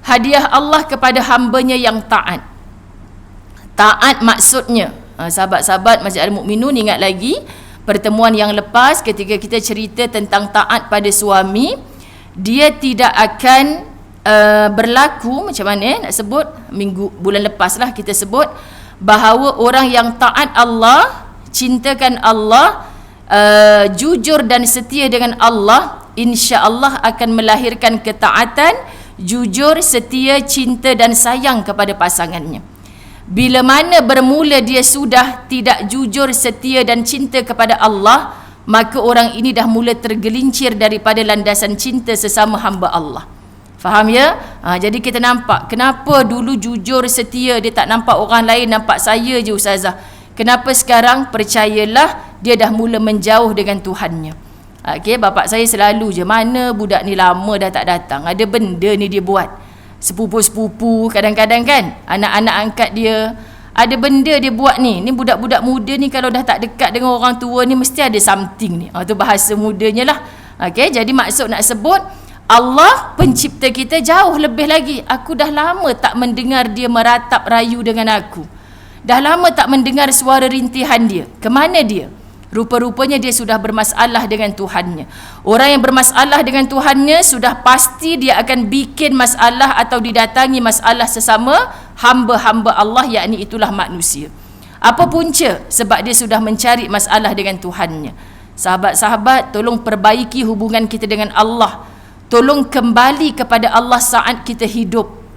Hadiah Allah kepada hambanya yang taat. Taat maksudnya, sahabat-sahabat Masjid Al-Mukminun ingat lagi, pertemuan yang lepas ketika kita cerita tentang taat pada suami, dia tidak akan berlaku macam mana nak sebut, bulan lepas lah kita sebut bahawa orang yang taat Allah, cintakan Allah, jujur dan setia dengan Allah, insya-Allah akan melahirkan ketaatan, jujur, setia, cinta dan sayang kepada pasangannya. Bila mana bermula dia sudah tidak jujur, setia dan cinta kepada Allah, maka orang ini dah mula tergelincir daripada landasan cinta sesama hamba Allah. Faham ya? Jadi kita nampak kenapa dulu jujur, setia, dia tak nampak orang lain, nampak saya je ustazah. Kenapa sekarang percayalah dia dah mula menjauh dengan Tuhannya. Okey, bapak saya selalu je, mana budak ni lama dah tak datang, ada benda ni dia buat. Sepupu-sepupu kadang-kadang kan, anak-anak angkat dia, ada benda dia buat ni. Ni budak-budak muda ni kalau dah tak dekat dengan orang tua ni mesti ada something ni. Tu bahasa mudanya lah. Okey, jadi maksud nak sebut Allah pencipta kita jauh lebih lagi. Aku dah lama tak mendengar dia meratap rayu dengan aku. Dah lama tak mendengar suara rintihan dia. Kemana dia? Rupa-rupanya dia sudah bermasalah dengan Tuhannya. Orang yang bermasalah dengan Tuhannya sudah pasti dia akan bikin masalah atau didatangi masalah sesama hamba-hamba Allah, yakni itulah manusia. Apa punca? Sebab dia sudah mencari masalah dengan Tuhannya. Sahabat-sahabat, tolong perbaiki hubungan kita dengan Allah. Tolong kembali kepada Allah saat kita hidup.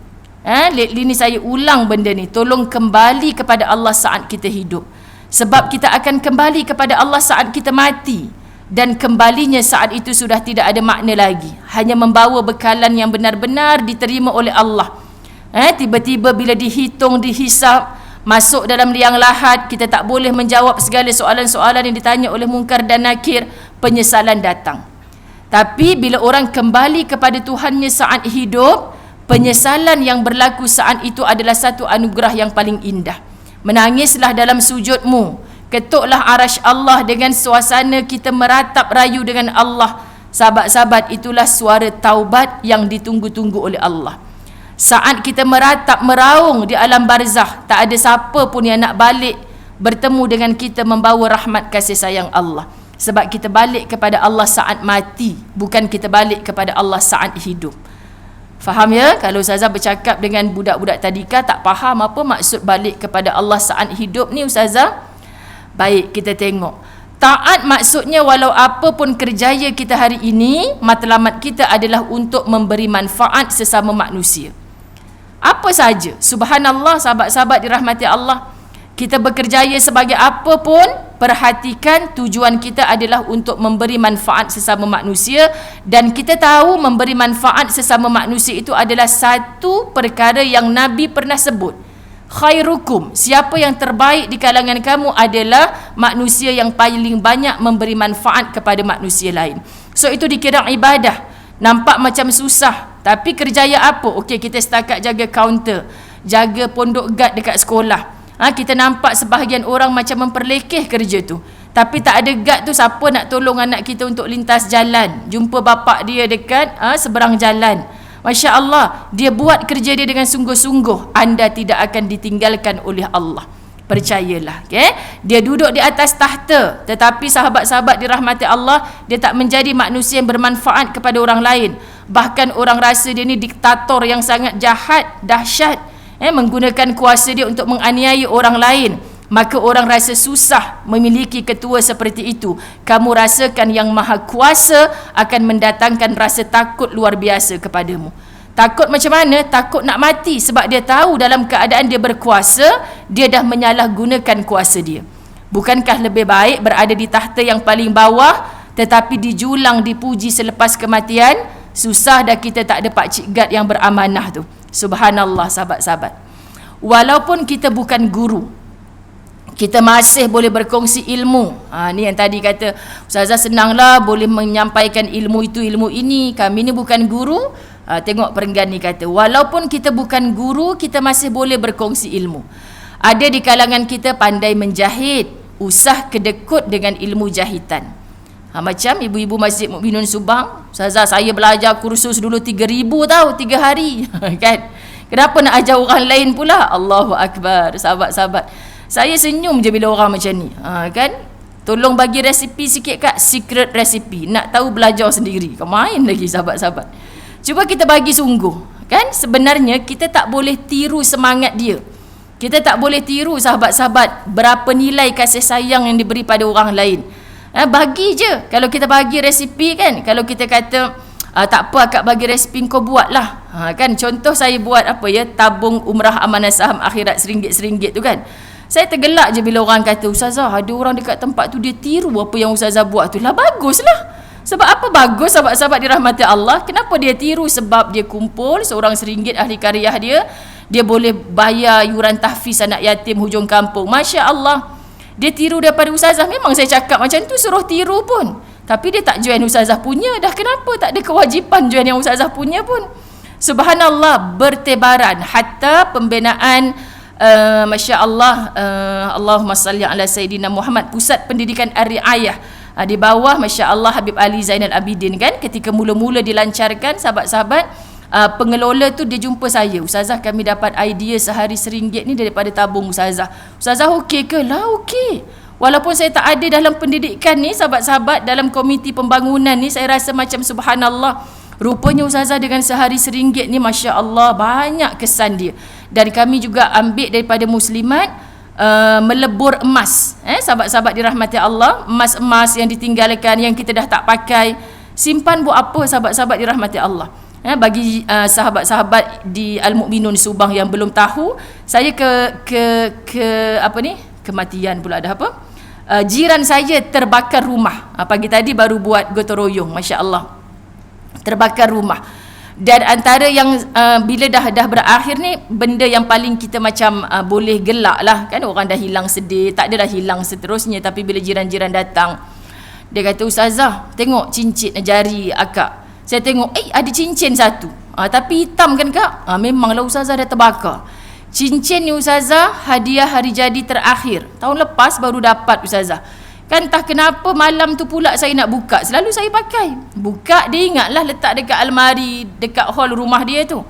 Lately ni saya ulang benda ni. Tolong kembali kepada Allah saat kita hidup. Sebab kita akan kembali kepada Allah saat kita mati. Dan kembalinya saat itu sudah tidak ada makna lagi. Hanya membawa bekalan yang benar-benar diterima oleh Allah. Tiba-tiba bila dihitung, dihisap, masuk dalam liang lahat, kita tak boleh menjawab segala soalan-soalan yang ditanya oleh Munkar dan Nakir, penyesalan datang. Tapi bila orang kembali kepada Tuhannya saat hidup, penyesalan yang berlaku saat itu adalah satu anugerah yang paling indah. Menangislah dalam sujudmu, ketuklah arasy Allah dengan suasana kita meratap rayu dengan Allah. Sahabat-sahabat, itulah suara taubat yang ditunggu-tunggu oleh Allah. Saat kita meratap, meraung di alam barzah, tak ada siapa pun yang nak balik bertemu dengan kita membawa rahmat kasih sayang Allah. Sebab kita balik kepada Allah saat mati, bukan kita balik kepada Allah saat hidup. Faham ya? Kalau ustazah bercakap dengan budak-budak tadika tak faham apa maksud balik kepada Allah saat hidup ni ustazah. Baik, kita tengok. Taat maksudnya walau apa pun kerjaya kita hari ini, matlamat kita adalah untuk memberi manfaat sesama manusia. Apa saja. Subhanallah, sahabat-sahabat dirahmati Allah. Kita bekerjaya sebagai apa pun, perhatikan tujuan kita adalah untuk memberi manfaat sesama manusia. Dan kita tahu memberi manfaat sesama manusia itu adalah satu perkara yang Nabi pernah sebut. Khairukum, siapa yang terbaik di kalangan kamu adalah manusia yang paling banyak memberi manfaat kepada manusia lain. So itu dikira ibadah. Nampak macam susah, tapi kerjaya apa? Okey, kita setakat jaga kaunter, jaga pondok guard dekat sekolah. Kita nampak sebahagian orang macam memperlekeh kerja tu. Tapi tak ada guard tu, siapa nak tolong anak kita untuk lintas jalan? Jumpa bapak dia dekat seberang jalan. Masya Allah, dia buat kerja dia dengan sungguh-sungguh. Anda tidak akan ditinggalkan oleh Allah. Percayalah. Okay? Dia duduk di atas tahta, tetapi sahabat-sahabat dirahmati Allah, dia tak menjadi manusia yang bermanfaat kepada orang lain. Bahkan orang rasa dia ni diktator yang sangat jahat, dahsyat. Menggunakan kuasa dia untuk menganiaya orang lain. Maka orang rasa susah memiliki ketua seperti itu. Kamu rasakan yang maha kuasa akan mendatangkan rasa takut luar biasa kepadamu. Takut macam mana? Takut nak mati. Sebab dia tahu dalam keadaan dia berkuasa, dia dah menyalahgunakan kuasa dia. Bukankah lebih baik berada di tahta yang paling bawah, tetapi dijulang, dipuji selepas kematian? Susah dah kita tak ada pakcik guard yang beramanah tu. Subhanallah, sahabat-sahabat. Walaupun kita bukan guru, kita masih boleh berkongsi ilmu. Ni yang tadi kata ustazah senanglah boleh menyampaikan ilmu itu, ilmu ini. Kami ni bukan guru. Tengok perenggan ni kata, walaupun kita bukan guru, kita masih boleh berkongsi ilmu. Ada di kalangan kita pandai menjahit, usah kedekut dengan ilmu jahitan. Macam ibu-ibu Masjid Mukminun Subang, ustazah saya belajar kursus dulu 3,000 tahu 3 hari. Kan? Kenapa nak ajar orang lain pula? Allahu Akbar, sahabat-sahabat. Saya senyum je bila orang macam ni. Kan? tolong bagi resipi sikit Kak, secret resipi. Nak tahu belajar sendiri. Kau main lagi sahabat-sahabat. Cuba kita bagi sungguh. Kan sebenarnya kita tak boleh tiru semangat dia. Kita tak boleh tiru sahabat-sahabat berapa nilai kasih sayang yang diberi pada orang lain. Bagi je. Kalau kita bagi resipi kan, kalau kita kata tak apa akak bagi resipi kau buat lah. Kan contoh saya buat apa ya, tabung umrah amanah saham akhirat RM1 tu kan. Saya tergelak je bila orang kata, Ustazah ada orang dekat tempat tu dia tiru apa yang Ustazah buat tu. Lah baguslah. Sebab apa bagus sahabat-sahabat dirahmati Allah? Kenapa dia tiru? Sebab dia kumpul seorang RM1 ahli karyah dia boleh bayar yuran tahfiz anak yatim hujung kampung. Masya Allah. Dia tiru daripada Ustazah. Memang saya cakap macam tu suruh tiru pun. Tapi dia tak join Ustazah punya. Dah kenapa tak ada kewajipan join yang Ustazah punya pun. Subhanallah, bertebaran. Hatta pembinaan Masya Allah, Allahumma salli ala Sayyidina Muhammad, Pusat Pendidikan Ar-Riayah di bawah Masya Allah Habib Ali Zainal Abidin kan. Ketika mula-mula dilancarkan, sahabat-sahabat, pengelola tu dia jumpa saya, Ustazah kami dapat idea sehari RM1 ni daripada tabung Ustazah. Ustazah okey ke? Lah okey. Walaupun saya tak ada dalam pendidikan ni sahabat-sahabat, dalam komiti pembangunan ni, saya rasa macam subhanallah, rupanya Ustazah dengan sehari RM1 ni Masya Allah banyak kesan dia. Dan kami juga ambil daripada muslimat melebur emas, sahabat-sahabat dirahmati Allah, emas-emas yang ditinggalkan, yang kita dah tak pakai, simpan buat apa sahabat-sahabat dirahmati Allah. Bagi sahabat-sahabat di Al-Mu'minun Subang yang belum tahu, saya ke apa ni, kematian pula dah apa, jiran saya terbakar rumah. Pagi tadi baru buat gotong royong, Masya Allah, terbakar rumah. Dan antara yang bila dah berakhir ni, benda yang paling kita macam boleh gelak lah kan. Orang dah hilang sedih, tak ada dah hilang seterusnya. Tapi bila jiran-jiran datang, dia kata, Ustazah tengok cincin jari akak. Saya tengok, ada cincin satu, tapi hitam kan Kak? Memanglah Ustazah dah terbakar. Cincin ni Ustazah hadiah hari jadi terakhir tahun lepas baru dapat Ustazah. Kan tak kenapa malam tu pula saya nak buka. Selalu saya pakai. Buka, dia ingatlah letak dekat almari, dekat hall rumah dia tu.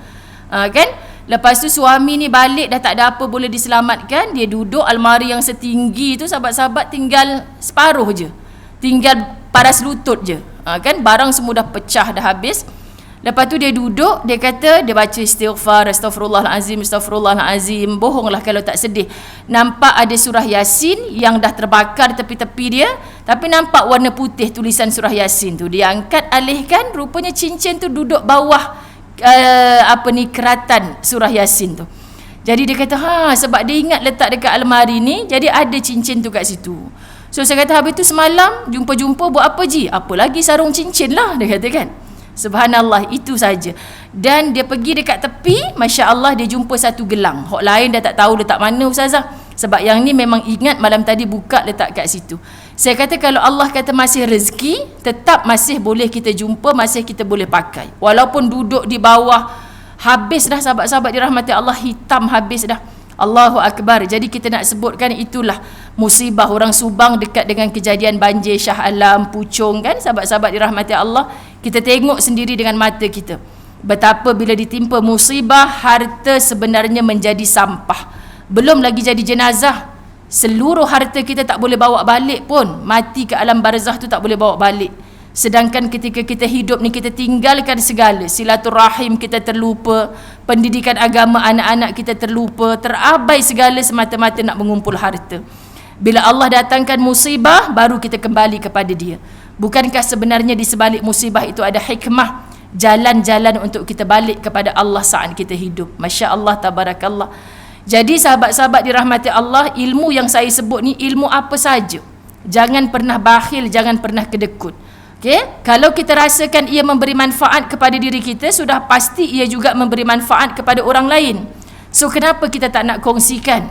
Kan? Lepas tu suami ni balik dah tak ada apa boleh diselamatkan. Dia duduk almari yang setinggi tu sahabat-sahabat tinggal separuh je. Tinggal paras lutut je. Kan? Barang semua dah pecah, dah habis. Lepas tu dia duduk, dia kata, dia baca istighfar, astaghfirullahalazim, astaghfirullahalazim. Bohonglah kalau tak sedih. Nampak ada surah Yasin yang dah terbakar tepi-tepi dia, tapi nampak warna putih tulisan surah Yasin tu. Dia angkat, alihkan, rupanya cincin tu duduk bawah keratan surah Yasin tu. Jadi dia kata, sebab dia ingat letak dekat almari ni, jadi ada cincin tu kat situ. So saya kata, habis tu semalam jumpa-jumpa buat apa Ji? Apa lagi, sarung cincin lah, dia kata kan. Subhanallah, itu saja. Dan dia pergi dekat tepi, Masya Allah, dia jumpa satu gelang. Hak lain dah tak tahu letak mana Ustazah. Sebab yang ni memang ingat malam tadi buka letak kat situ. Saya kata kalau Allah kata masih rezeki, tetap masih boleh kita jumpa, masih kita boleh pakai. Walaupun duduk di bawah, habis dah sahabat-sahabat dirahmati Allah, hitam habis dah. Allahu Akbar. Jadi kita nak sebutkan itulah musibah orang Subang dekat dengan kejadian banjir Shah Alam, Puchong kan, sahabat-sahabat dirahmati Allah. Kita tengok sendiri dengan mata kita betapa bila ditimpa musibah, harta sebenarnya menjadi sampah. Belum lagi jadi jenazah. Seluruh harta kita tak boleh bawa balik pun. Mati ke alam barzah tu tak boleh bawa balik. Sedangkan ketika kita hidup ni, kita tinggalkan segala. Silaturahim kita terlupa, pendidikan agama anak-anak kita terlupa, terabai segala semata-mata nak mengumpul harta. Bila Allah datangkan musibah, baru kita kembali kepada dia. Bukankah sebenarnya di sebalik musibah itu ada hikmah, jalan-jalan untuk kita balik kepada Allah saat kita hidup. Masya Allah, tabarakallah. Jadi sahabat-sahabat dirahmati Allah, ilmu yang saya sebut ni ilmu apa saja. Jangan pernah bakhil, jangan pernah kedekut. Okay? Kalau kita rasakan ia memberi manfaat kepada diri kita, sudah pasti ia juga memberi manfaat kepada orang lain. So kenapa kita tak nak kongsikan?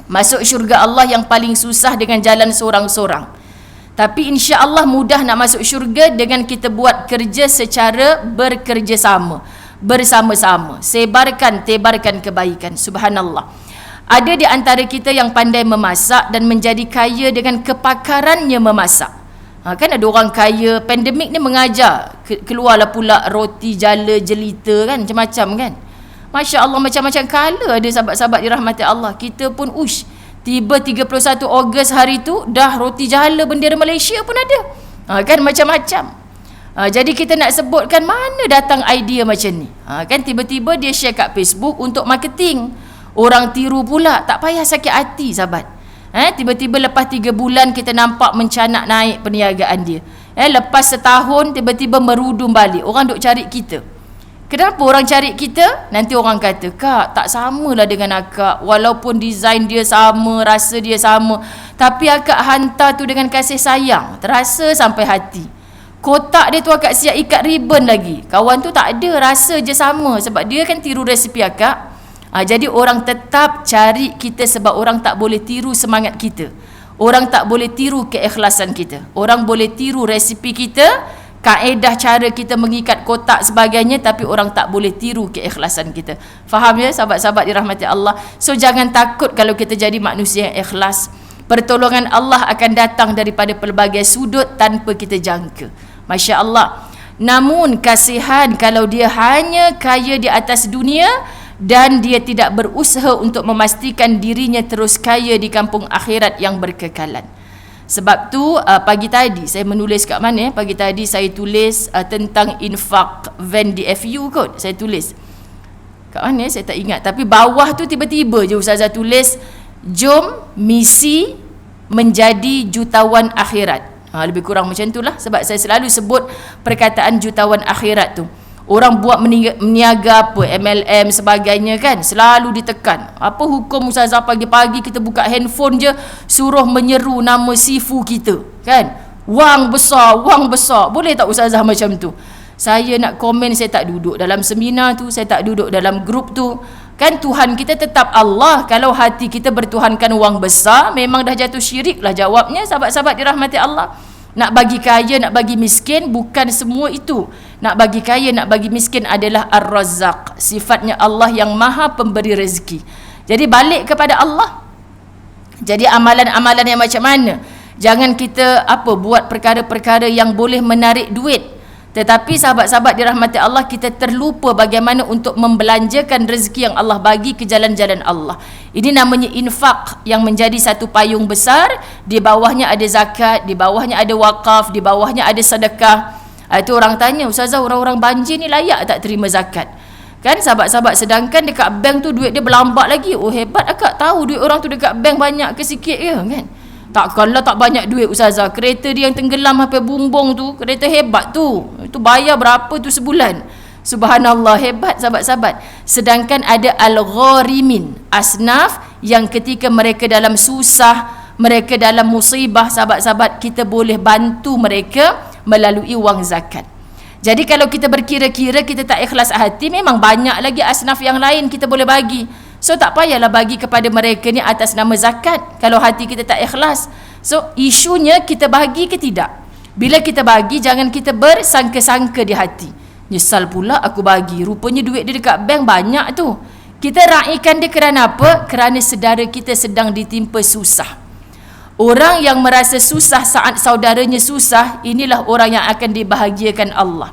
Masuk syurga Allah yang paling susah dengan jalan seorang-seorang. Tapi insya-Allah mudah nak masuk syurga dengan kita buat kerja secara bekerjasama, bersama-sama. Tebarkan kebaikan. Subhanallah. Ada di antara kita yang pandai memasak dan menjadi kaya dengan kepakarannya memasak. Kan ada orang kaya, pandemik ni mengajar, keluarlah pula roti jala jelita kan, macam-macam kan. Masya Allah, macam-macam color ada sahabat-sahabat dirahmati Allah. Kita pun Tiba 31 Ogos hari tu dah roti jala bendera Malaysia pun ada. Kan macam-macam. Jadi kita nak sebutkan mana datang idea macam ni. Kan tiba-tiba dia share kat Facebook untuk marketing. Orang tiru pula, tak payah sakit hati sahabat. Tiba-tiba lepas 3 bulan kita nampak mencanak naik perniagaan dia. Lepas setahun tiba-tiba merudum balik. Orang duk cari kita. Kenapa orang cari kita? Nanti orang kata, "Kak, tak samalah dengan akak. Walaupun design dia sama, rasa dia sama, tapi akak hantar tu dengan kasih sayang. Terasa sampai hati. Kotak dia tu akak siap ikat ribbon lagi. Kawan tu tak ada, rasa je sama. Sebab dia kan tiru resipi akak." Jadi orang tetap cari kita sebab orang tak boleh tiru semangat kita. Orang tak boleh tiru keikhlasan kita. Orang boleh tiru resipi kita, kaedah cara kita mengikat kotak sebagainya, tapi orang tak boleh tiru keikhlasan kita. Faham ya sahabat-sahabat dirahmati Allah? So jangan takut kalau kita jadi manusia yang ikhlas. Pertolongan Allah akan datang daripada pelbagai sudut tanpa kita jangka. Masya Allah. Namun kasihan kalau dia hanya kaya di atas dunia dan dia tidak berusaha untuk memastikan dirinya terus kaya di kampung akhirat yang berkekalan. Sebab tu pagi tadi saya menulis kat mana? Pagi tadi saya tulis tentang infak van di FU kot. Saya tulis kat mana? Saya tak ingat. Tapi bawah tu tiba-tiba je Ustazah tulis, "Jom misi menjadi jutawan akhirat." Lebih kurang macam itulah. Sebab saya selalu sebut perkataan jutawan akhirat tu. Orang buat meniaga apa, MLM sebagainya kan, selalu ditekan. Apa hukum Ustazah pagi-pagi kita buka handphone je suruh menyeru nama sifu kita kan? Wang besar, wang besar. Boleh tak Ustazah macam tu? Saya nak komen, saya tak duduk dalam seminar tu, saya tak duduk dalam grup tu. Kan Tuhan kita tetap Allah. Kalau hati kita bertuhankan wang besar, memang dah jatuh syirik lah jawabnya. Sahabat-sahabat dirahmati Allah. Nak bagi kaya, nak bagi miskin, bukan semua itu. Nak bagi kaya, nak bagi miskin adalah Ar-Razzaq. Sifatnya Allah yang maha pemberi rezeki. Jadi balik kepada Allah. Jadi amalan-amalan yang macam mana? Jangan kita buat perkara-perkara yang boleh menarik duit. Tetapi sahabat-sahabat dirahmati Allah, kita terlupa bagaimana untuk membelanjakan rezeki yang Allah bagi ke jalan-jalan Allah. Ini namanya infak yang menjadi satu payung besar. Di bawahnya ada zakat, di bawahnya ada wakaf, di bawahnya ada sedekah. Itu orang tanya, "Ustazah, orang-orang banjir ni layak tak terima zakat?" Kan sahabat-sahabat, sedangkan dekat bank tu duit dia berlambak lagi. Oh hebat akak tahu duit orang tu dekat bank banyak ke sikit ke kan? Takkanlah tak banyak duit Ustazah. Kereta dia yang tenggelam sampai bumbung tu, kereta hebat tu. Itu bayar berapa tu sebulan? Subhanallah, hebat sahabat-sahabat. Sedangkan ada al-gharimin, asnaf yang ketika mereka dalam susah, mereka dalam musibah, sahabat-sahabat, kita boleh bantu mereka melalui wang zakat. Jadi kalau kita berkira-kira kita tak ikhlas hati, memang banyak lagi asnaf yang lain kita boleh bagi. So tak payahlah bagi kepada mereka ni atas nama zakat kalau hati kita tak ikhlas. So isunya kita bagi ke tidak. Bila kita bagi, jangan kita bersangka-sangka di hati, "Nyesal pula aku bagi, rupanya duit dia dekat bank banyak tu." Kita raikan dia kerana apa? Kerana saudara kita sedang ditimpa susah. Orang yang merasa susah saat saudaranya susah, inilah orang yang akan dibahagiakan Allah.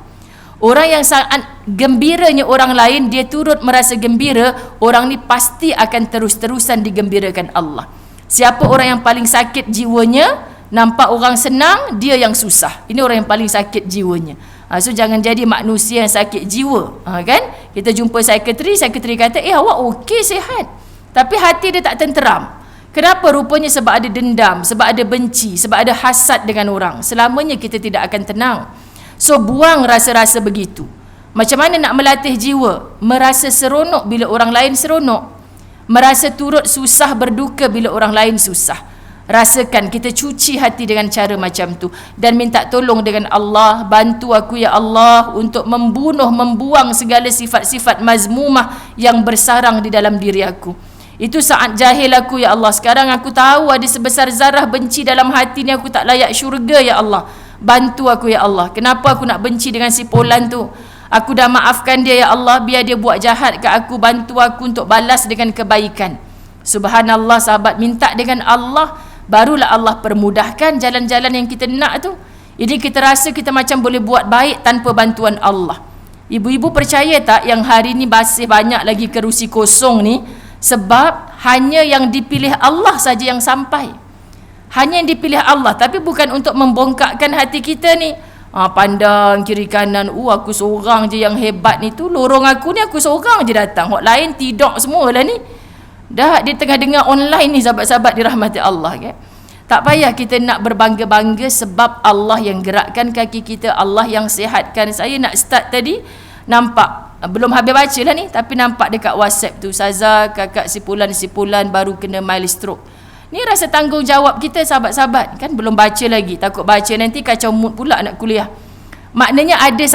Orang yang sangat gembiranya orang lain, dia turut merasa gembira, orang ni pasti akan terus-terusan digembirakan Allah. Siapa orang yang paling sakit jiwanya, nampak orang senang, dia yang susah. Ini orang yang paling sakit jiwanya. So jangan jadi manusia yang sakit jiwa. Kan? Kita jumpa sekretari kata, awak okey, sihat. Tapi hati dia tak tenteram. Kenapa? Rupanya sebab ada dendam, sebab ada benci, sebab ada hasad dengan orang. Selamanya kita tidak akan tenang. So buang rasa-rasa begitu. Macam mana nak melatih jiwa? Merasa seronok bila orang lain seronok. Merasa turut susah berduka bila orang lain susah. Rasakan, kita cuci hati dengan cara macam tu. Dan minta tolong dengan Allah. Bantu aku ya Allah untuk membuang segala sifat-sifat mazmumah yang bersarang di dalam diri aku. Itu saat jahil aku ya Allah. Sekarang aku tahu ada sebesar zarah benci dalam hati ni, aku tak layak syurga ya Allah. Bantu aku ya Allah. Kenapa aku nak benci dengan si Polan tu? Aku dah maafkan dia ya Allah. Biar dia buat jahat ke aku, bantu aku untuk balas dengan kebaikan. Subhanallah sahabat, minta dengan Allah, barulah Allah permudahkan jalan-jalan yang kita nak tu. Ini kita rasa kita macam boleh buat baik tanpa bantuan Allah. Ibu-ibu percaya tak yang hari ni masih banyak lagi kerusi kosong ni? Sebab hanya yang dipilih Allah saja yang sampai. Hanya yang dipilih Allah, tapi bukan untuk membongkakkan hati kita ni. Pandang kiri kanan, aku seorang je yang hebat ni, tu lorong aku ni aku seorang je datang, hak lain tidak semua lah ni. Dah dia tengah dengar online ni sahabat-sahabat dirahmati Allah kan. Tak payah kita nak berbangga-bangga sebab Allah yang gerakkan kaki kita, Allah yang sihatkan. Saya nak start tadi, nampak, belum habis baca lah ni, tapi nampak dekat WhatsApp tu, Ustazah, kakak sipulan baru kena mild stroke. Ni rasa tanggungjawab kita sahabat-sahabat. Kan belum baca lagi, takut baca nanti kacau mood pula nak kuliah. Maknanya ada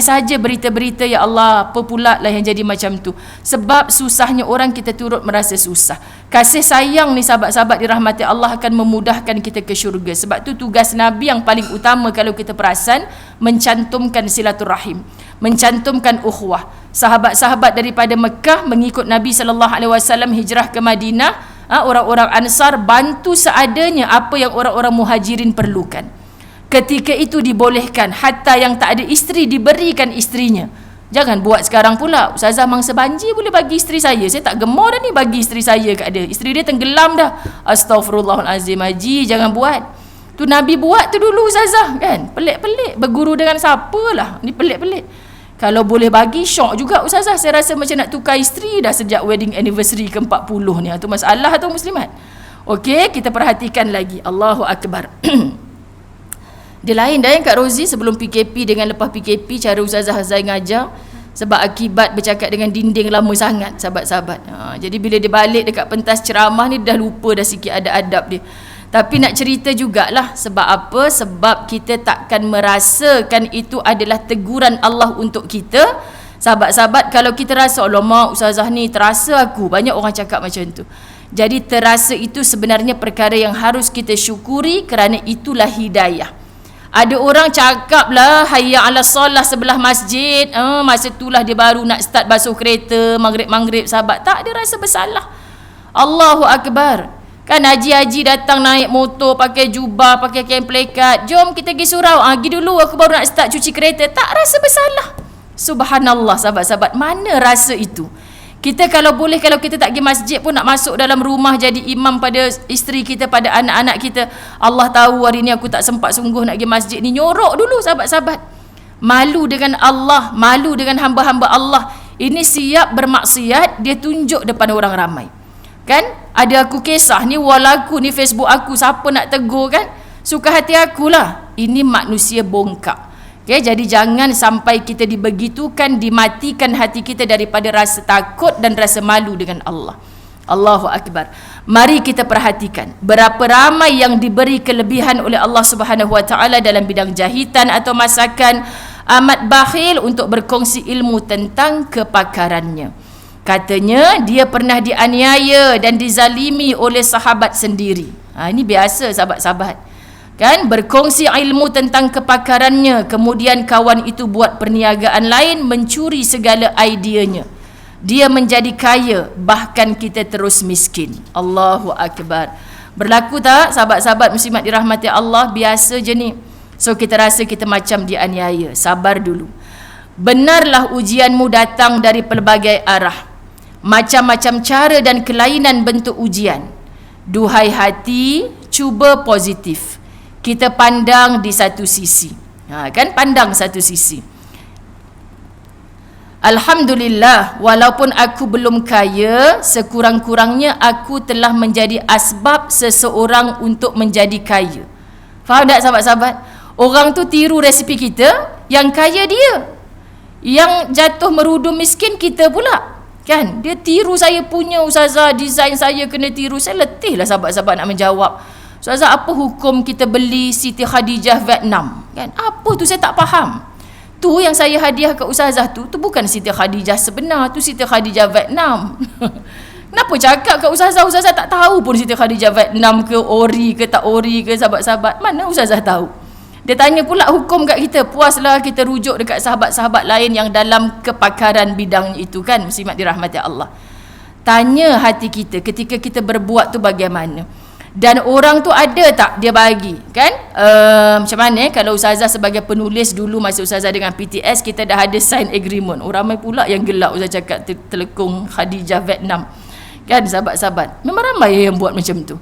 saja berita-berita, ya Allah, apa pula lah yang jadi macam tu. Sebab susahnya orang, kita turut merasa susah. Kasih sayang ni sahabat-sahabat dirahmati Allah akan memudahkan kita ke syurga. Sebab tu tugas Nabi yang paling utama kalau kita perasan, mencantumkan silaturahim, mencantumkan ukhuwah. Sahabat-sahabat daripada Mekah mengikut Nabi SAW hijrah ke Madinah, orang-orang Ansar bantu seadanya apa yang orang-orang Muhajirin perlukan. Ketika itu dibolehkan, hatta yang tak ada isteri diberikan isterinya. Jangan buat sekarang pula, Ustazah mangsa banjir boleh bagi isteri saya tak gemar dah ni bagi isteri saya kat dia, isteri dia tenggelam dah. Astaghfirullahalazim, haji jangan buat. Tu Nabi buat tu dulu Ustazah kan. Pelik-pelik, berguru dengan siapa lah, ni pelik-pelik. Kalau boleh bagi, syok juga Ustazah. Saya rasa macam nak tukar isteri dah sejak wedding anniversary ke-40 ni. Itu masalah tu muslimat. Okey, kita perhatikan lagi. Allahu Akbar. Dia lain dah yang Kak Rozi sebelum PKP dengan lepas PKP cara Ustazah Hazai ngajar. Sebab akibat bercakap dengan dinding lama sangat sahabat-sahabat. Jadi bila dia balik dekat pentas ceramah ni, dah lupa dah sikit ada adab dia. Tapi nak cerita jugalah. Sebab apa? Sebab kita takkan merasakan itu adalah teguran Allah untuk kita. Sahabat-sahabat, kalau kita rasa, alamak Ustazah ni terasa aku, banyak orang cakap macam tu. Jadi terasa itu sebenarnya perkara yang harus kita syukuri, kerana itulah hidayah. Ada orang cakap lah, hayya ala solah sebelah masjid, masa itulah dia baru nak start basuh kereta, maghrib-maghrib sahabat. Tak ada rasa bersalah. Allahu Akbar. Kan haji-haji datang naik motor, pakai jubah, pakai kain plekat. Jom kita pergi surau. Pergi dulu, aku baru nak start cuci kereta. Tak rasa bersalah. Subhanallah sahabat-sahabat. Mana rasa itu? Kita kalau boleh, kalau kita tak pergi masjid pun, nak masuk dalam rumah jadi imam pada isteri kita, pada anak-anak kita. Allah tahu hari ni aku tak sempat sungguh nak pergi masjid ni. Nyorok dulu sahabat-sahabat. Malu dengan Allah, malu dengan hamba-hamba Allah. Ini siap bermaksiat, dia tunjuk depan orang ramai. Kan? Ada aku kisah ni, wall aku ni, Facebook aku, siapa nak tegur kan? Suka hati akulah. Ini manusia bongkak. Okay, jadi jangan sampai kita dibegitukan, dimatikan hati kita daripada rasa takut dan rasa malu dengan Allah. Allahu Akbar. Mari kita perhatikan berapa ramai yang diberi kelebihan oleh Allah Subhanahu Wa Taala dalam bidang jahitan atau masakan, amat bakhil untuk berkongsi ilmu tentang kepakarannya. Katanya dia pernah dianiaya dan dizalimi oleh sahabat sendiri. Ini biasa sahabat-sahabat. Kan, berkongsi ilmu tentang kepakarannya, kemudian kawan itu buat perniagaan lain, mencuri segala ideanya. Dia menjadi kaya, bahkan kita terus miskin. Allahu Akbar. Berlaku tak sahabat-sahabat muslimat dirahmati Allah? Biasa je ni. So kita rasa kita macam dianiaya. Sabar dulu. Benarlah ujianmu datang dari pelbagai arah, macam-macam cara dan kelainan bentuk ujian. Duhai hati, cuba positif. Kita pandang di satu sisi. Kan, pandang satu sisi. Alhamdulillah, walaupun aku belum kaya, sekurang-kurangnya aku telah menjadi asbab seseorang untuk menjadi kaya. Faham tak sahabat-sahabat? Orang tu tiru resipi kita, yang kaya dia. Yang jatuh merudu miskin kita pula. Kan? Dia tiru saya punya Ustazah, design saya kena tiru. Saya letih lah sahabat-sahabat nak menjawab. Ustazah, apa hukum kita beli Siti Khadijah Vietnam? Kan? Apa tu saya tak faham. Tu yang saya hadiah ke Ustazah tu bukan Siti Khadijah sebenar, tu Siti Khadijah Vietnam. Kenapa cakap ke Ustazah? Ustazah tak tahu pun Siti Khadijah Vietnam ke ori ke tak ori ke sahabat-sahabat. Mana Ustazah tahu? Dia tanya pula hukum kat kita. Puaslah kita rujuk dekat sahabat-sahabat lain yang dalam kepakaran bidangnya itu kan, muslimat dirahmati Allah. Tanya hati kita ketika kita berbuat tu bagaimana. Dan orang tu ada tak dia bagi kan? Macam mana kalau Ustazah sebagai penulis dulu masa Ustazah dengan PTS, kita dah ada sign agreement. Ramai pula yang gelak Ustazah cakap telekung Khadijah Vietnam Kan sahabat-sahabat, memang ramai yang buat macam tu.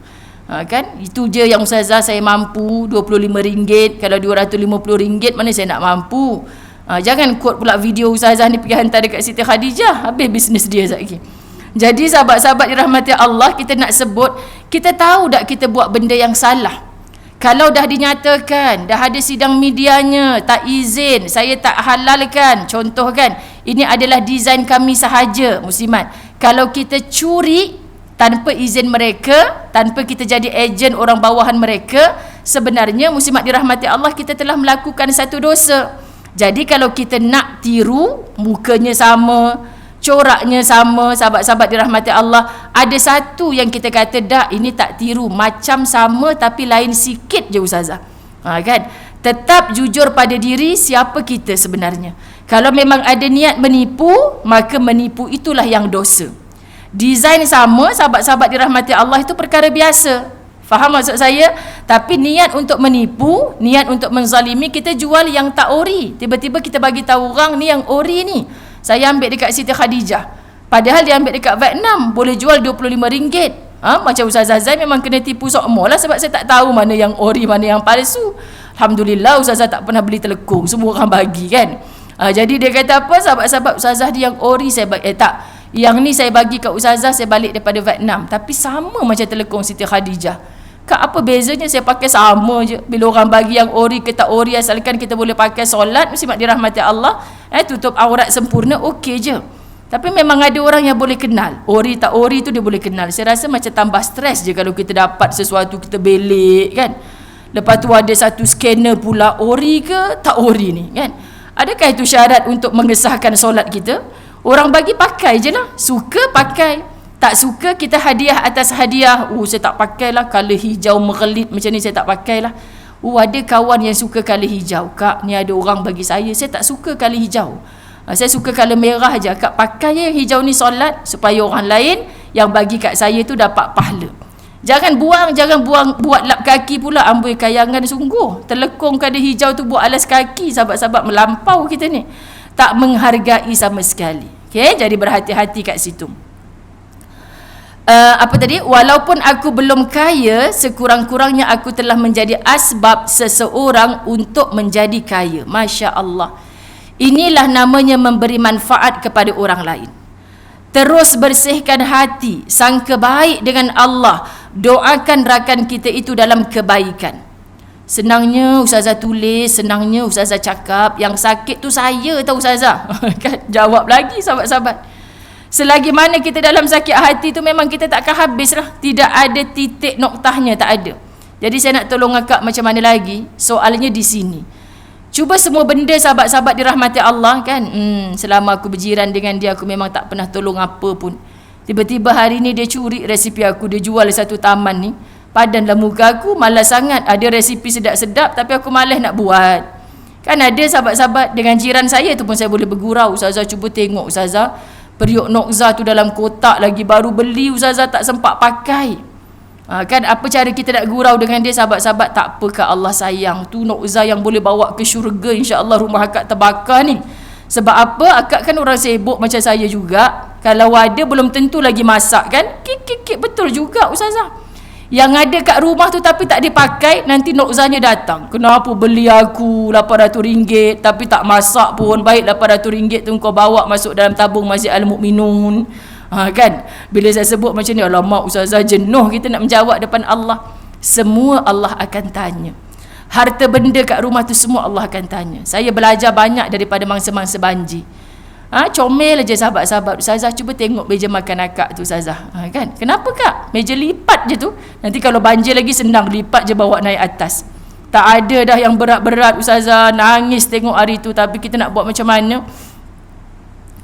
Kan itu je yang ustazah saya mampu, RM25. Kalau RM250 mana saya nak mampu. Jangan quote pula video ustazah ni pergi hantar dekat Siti Khadijah, habis bisnes dia lagi. Jadi sahabat-sahabat dirahmati Allah, kita nak sebut, kita tahu tak kita buat benda yang salah. Kalau dah dinyatakan, dah ada sidang medianya, tak izin, saya tak halalkan, contoh kan, ini adalah desain kami sahaja, muslimat. Kalau kita curi tanpa izin mereka, tanpa kita jadi ejen orang bawahan mereka, sebenarnya muslimat dirahmati Allah, kita telah melakukan satu dosa. Jadi kalau kita nak tiru, mukanya sama, coraknya sama, sahabat-sahabat dirahmati Allah, ada satu yang kita kata dah ini tak tiru, macam sama tapi lain sikit je ustazah. Kan? Tetap jujur pada diri siapa kita sebenarnya. Kalau memang ada niat menipu, maka menipu itulah yang dosa. Desain sama, sahabat-sahabat dirahmati Allah, itu perkara biasa. Faham maksud saya? Tapi niat untuk menipu, niat untuk menzalimi, kita jual yang tak ori. Tiba-tiba kita bagi tahu orang ni yang ori ni. Saya ambil dekat Siti Khadijah, padahal dia ambil dekat Vietnam, boleh jual RM25. Macam Ustazah Zain memang kena tipu sokmo lah, sebab saya tak tahu mana yang ori, mana yang palsu. Alhamdulillah Ustazah tak pernah beli telekung, semua orang bagi kan. Jadi dia kata apa, sahabat-sahabat Ustazah dia yang ori saya bagi, tak, yang ni saya bagi kat Ustazah, saya balik daripada Vietnam, tapi sama macam telekung Siti Khadijah. Kak, apa bezanya, saya pakai sama je. Bila orang bagi yang ori ke tak ori, asalkan kita boleh pakai solat, muslimat dirahmati Allah, tutup aurat sempurna, okey je. Tapi memang ada orang yang boleh kenal ori tak ori tu, dia boleh kenal. Saya rasa macam tambah stres je kalau kita dapat sesuatu kita belik kan. Lepas tu ada satu scanner pula, ori ke tak ori ni kan. Adakah itu syarat untuk mengesahkan solat kita? Orang bagi pakai je lah, suka pakai, tak suka kita hadiah atas hadiah. Saya tak pakailah, colour hijau merelit macam ni saya tak pakailah. Ada kawan yang suka colour hijau. Kak, ni ada orang bagi saya tak suka colour hijau, saya suka colour merah je. Kak, pakai je hijau ni solat, supaya orang lain yang bagi kat saya tu dapat pahala. Jangan buat lap kaki pula. Amboi, kayangan sungguh, telekong colour hijau tu buat alas kaki. Sahabat-sahabat melampau kita ni, tak menghargai sama sekali. Okay? Jadi berhati-hati kat situ. Apa tadi? Walaupun aku belum kaya, sekurang-kurangnya aku telah menjadi asbab seseorang untuk menjadi kaya. Masya Allah. Inilah namanya memberi manfaat kepada orang lain. Terus bersihkan hati, sangka baik dengan Allah, doakan rakan kita itu dalam kebaikan. Senangnya Ustazah tulis, senangnya Ustazah cakap, yang sakit tu saya tahu Ustazah. Kan? Jawab lagi sahabat-sahabat. Selagi mana kita dalam sakit hati tu, memang kita takkan habis lah. Tidak ada titik noktahnya, tak ada. Jadi saya nak tolong akak macam mana lagi? Soalnya di sini. Cuba semua benda sahabat-sahabat dirahmati Allah kan. Selama aku berjiran dengan dia, aku memang tak pernah tolong apa pun. Tiba-tiba hari ni dia curi resipi aku, dia jual satu taman ni. Padanlah muka aku, malas sangat. Ada resipi sedap-sedap tapi aku malas nak buat. Kan ada sahabat-sahabat dengan jiran saya tu pun saya boleh bergurau. Ustazah, cuba tengok Ustazah, periuk Nokza tu dalam kotak lagi, baru beli Ustazah, tak sempat pakai. Kan apa cara kita nak gurau dengan dia sahabat-sahabat? Tak apa Kak, Allah sayang, tu Nokza yang boleh bawa ke syurga, insya-Allah rumah akak terbakar ni. Sebab apa? Akak kan orang sibuk macam saya juga. Kalau ada belum tentu lagi masak kan. Kik betul juga Ustazah. Yang ada kat rumah tu tapi tak dipakai, nanti Nokzanya datang. Kenapa beli aku RM800 tapi tak masak pun? Baik RM800 tu kau bawa masuk dalam tabung Masjid Al-Mukminun. Kan? Bila saya sebut macam ni, alamak Ustazah, jenuh kita nak menjawab depan Allah. Semua Allah akan tanya. Harta benda kat rumah tu semua Allah akan tanya. Saya belajar banyak daripada mangsa-mangsa banjir. Comel aja sahabat-sahabat. Ustazah, cuba tengok meja makan akak tu Ustazah. Kan? Kenapa Kak? Meja lipat je tu. Nanti kalau banjir lagi senang, lipat je bawa naik atas. Tak ada dah yang berat-berat Ustazah. Nangis tengok hari tu. Tapi kita nak buat macam mana?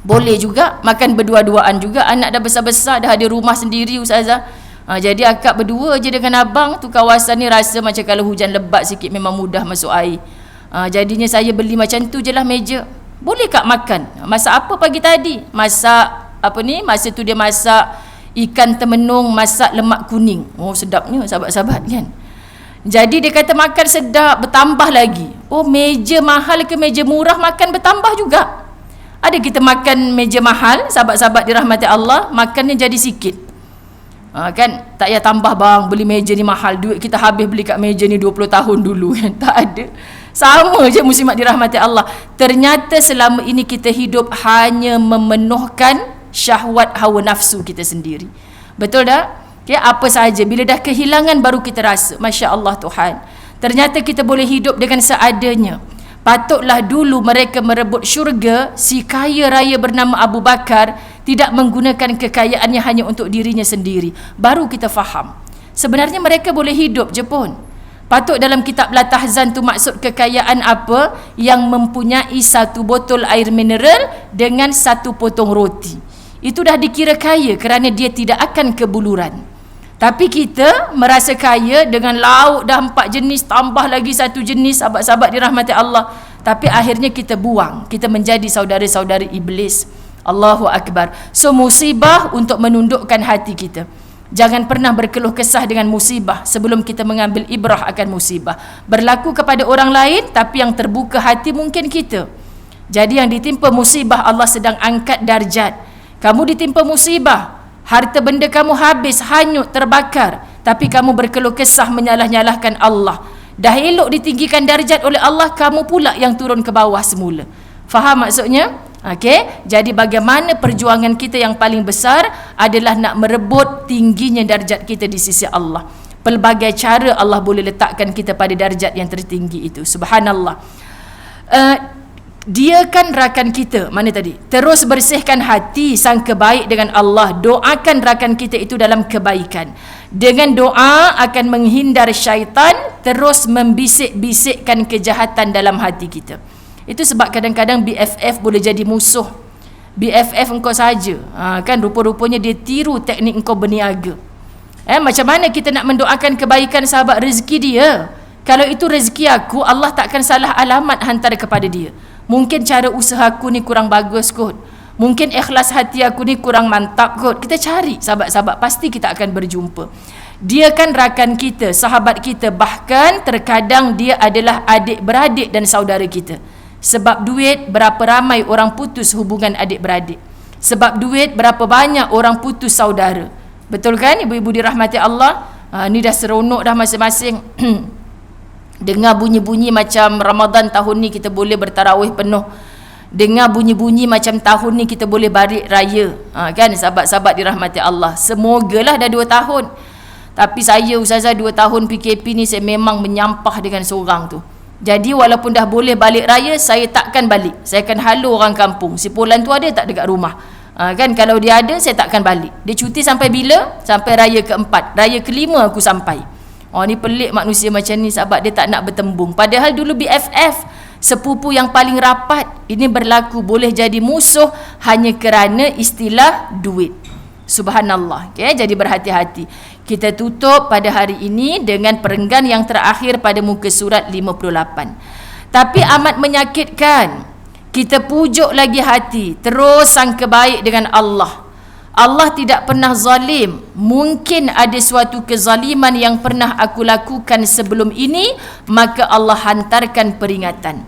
Boleh juga makan berdua-duaan juga. Anak dah besar-besar, dah ada rumah sendiri Ustazah. Jadi akak berdua je dengan abang tu. Kawasan ni rasa macam kalau hujan lebat sikit memang mudah masuk air. Jadinya saya beli macam tu je lah meja. Boleh Kak makan. Masak apa pagi tadi? Masak apa ni? Masa tu dia masak ikan temenung, masak lemak kuning. Oh sedapnya sahabat-sahabat kan. Jadi dia kata makan sedap, bertambah lagi. Oh meja mahal ke meja murah makan bertambah juga. Ada kita makan meja mahal, sahabat-sahabat dirahmati Allah, makannya jadi sikit. Kan tak payah tambah bang, beli meja ni mahal, duit kita habis beli kat meja ni 20 tahun dulu kan. Tak ada. Sama je muslimat dirahmati Allah. Ternyata selama ini kita hidup hanya memenuhkan syahwat hawa nafsu kita sendiri. Betul tak? Okay, apa sahaja bila dah kehilangan baru kita rasa Masya Allah Tuhan, ternyata kita boleh hidup dengan seadanya. Patutlah dulu mereka merebut syurga, si kaya raya bernama Abu Bakar tidak menggunakan kekayaannya hanya untuk dirinya sendiri. Baru kita faham sebenarnya mereka boleh hidup je pun. Patut dalam kitab La Tahzan tu maksud kekayaan apa? Yang mempunyai 1 botol air mineral dengan 1 potong roti. Itu dah dikira kaya kerana dia tidak akan kebuluran. Tapi kita merasa kaya dengan lauk dah 4 jenis, tambah lagi 1 jenis, sahabat-sahabat dirahmati Allah. Tapi akhirnya kita buang, kita menjadi saudara-saudara iblis. Allahu Akbar. So musibah untuk menundukkan hati kita. Jangan pernah berkeluh kesah dengan musibah sebelum kita mengambil ibrah akan musibah. Berlaku kepada orang lain, tapi yang terbuka hati mungkin kita. Jadi yang ditimpa musibah, Allah sedang angkat darjat. Kamu ditimpa musibah, harta benda kamu habis, hanyut, terbakar, tapi kamu berkeluh kesah menyalah-nyalahkan Allah. Dah elok ditinggikan darjat oleh Allah, kamu pula yang turun ke bawah semula. Faham maksudnya? Okey, jadi bagaimana perjuangan kita yang paling besar adalah nak merebut tingginya darjat kita di sisi Allah. Pelbagai cara Allah boleh letakkan kita pada darjat yang tertinggi itu. Subhanallah. Dia kan rakan kita, mana tadi? Terus bersihkan hati, sangka baik dengan Allah. Doakan rakan kita itu dalam kebaikan. Dengan doa akan menghindar syaitan terus membisik-bisikkan kejahatan dalam hati kita. Itu sebab kadang-kadang BFF boleh jadi musuh. BFF engkau saja. Kan rupa-rupanya dia tiru teknik engkau berniaga. Macam mana kita nak mendoakan kebaikan sahabat rezeki dia? Kalau itu rezeki aku, Allah takkan salah alamat hantar kepada dia. Mungkin cara usaha aku ni kurang bagus kot. Mungkin ikhlas hati aku ni kurang mantap kot. Kita cari sahabat-sahabat, pasti kita akan berjumpa. Dia kan rakan kita, sahabat kita. Bahkan terkadang dia adalah adik-beradik dan saudara kita. Sebab duit, berapa ramai orang putus hubungan adik-beradik. Sebab duit, berapa banyak orang putus saudara. Betul kan ibu-ibu dirahmati Allah? Ni dah seronok dah masing-masing. Dengar bunyi-bunyi macam Ramadan tahun ni kita boleh bertarawih penuh. Dengar bunyi-bunyi macam tahun ni kita boleh balik raya. Kan sahabat-sahabat dirahmati Allah. Semogalah dah 2 tahun. Tapi saya Ustazah 2 tahun PKP ni saya memang menyampah dengan seorang tu. Jadi walaupun dah boleh balik raya, saya takkan balik. Saya akan halu orang kampung. Si Polan tu ada tak dekat rumah? Kan kalau dia ada, saya takkan balik. Dia cuti sampai bila? Sampai raya ke-4. Raya ke-5 aku sampai. Ni pelik manusia macam ni sahabat, dia tak nak bertembung. Padahal dulu BFF, sepupu yang paling rapat. Ini berlaku boleh jadi musuh hanya kerana istilah duit. Subhanallah. Okay, jadi berhati-hati. Kita tutup pada hari ini dengan perenggan yang terakhir pada muka surat 58. Tapi amat menyakitkan, kita pujuk lagi hati, terus sangka baik dengan Allah. Allah tidak pernah zalim. Mungkin ada suatu kezaliman yang pernah aku lakukan sebelum ini, maka Allah hantarkan peringatan.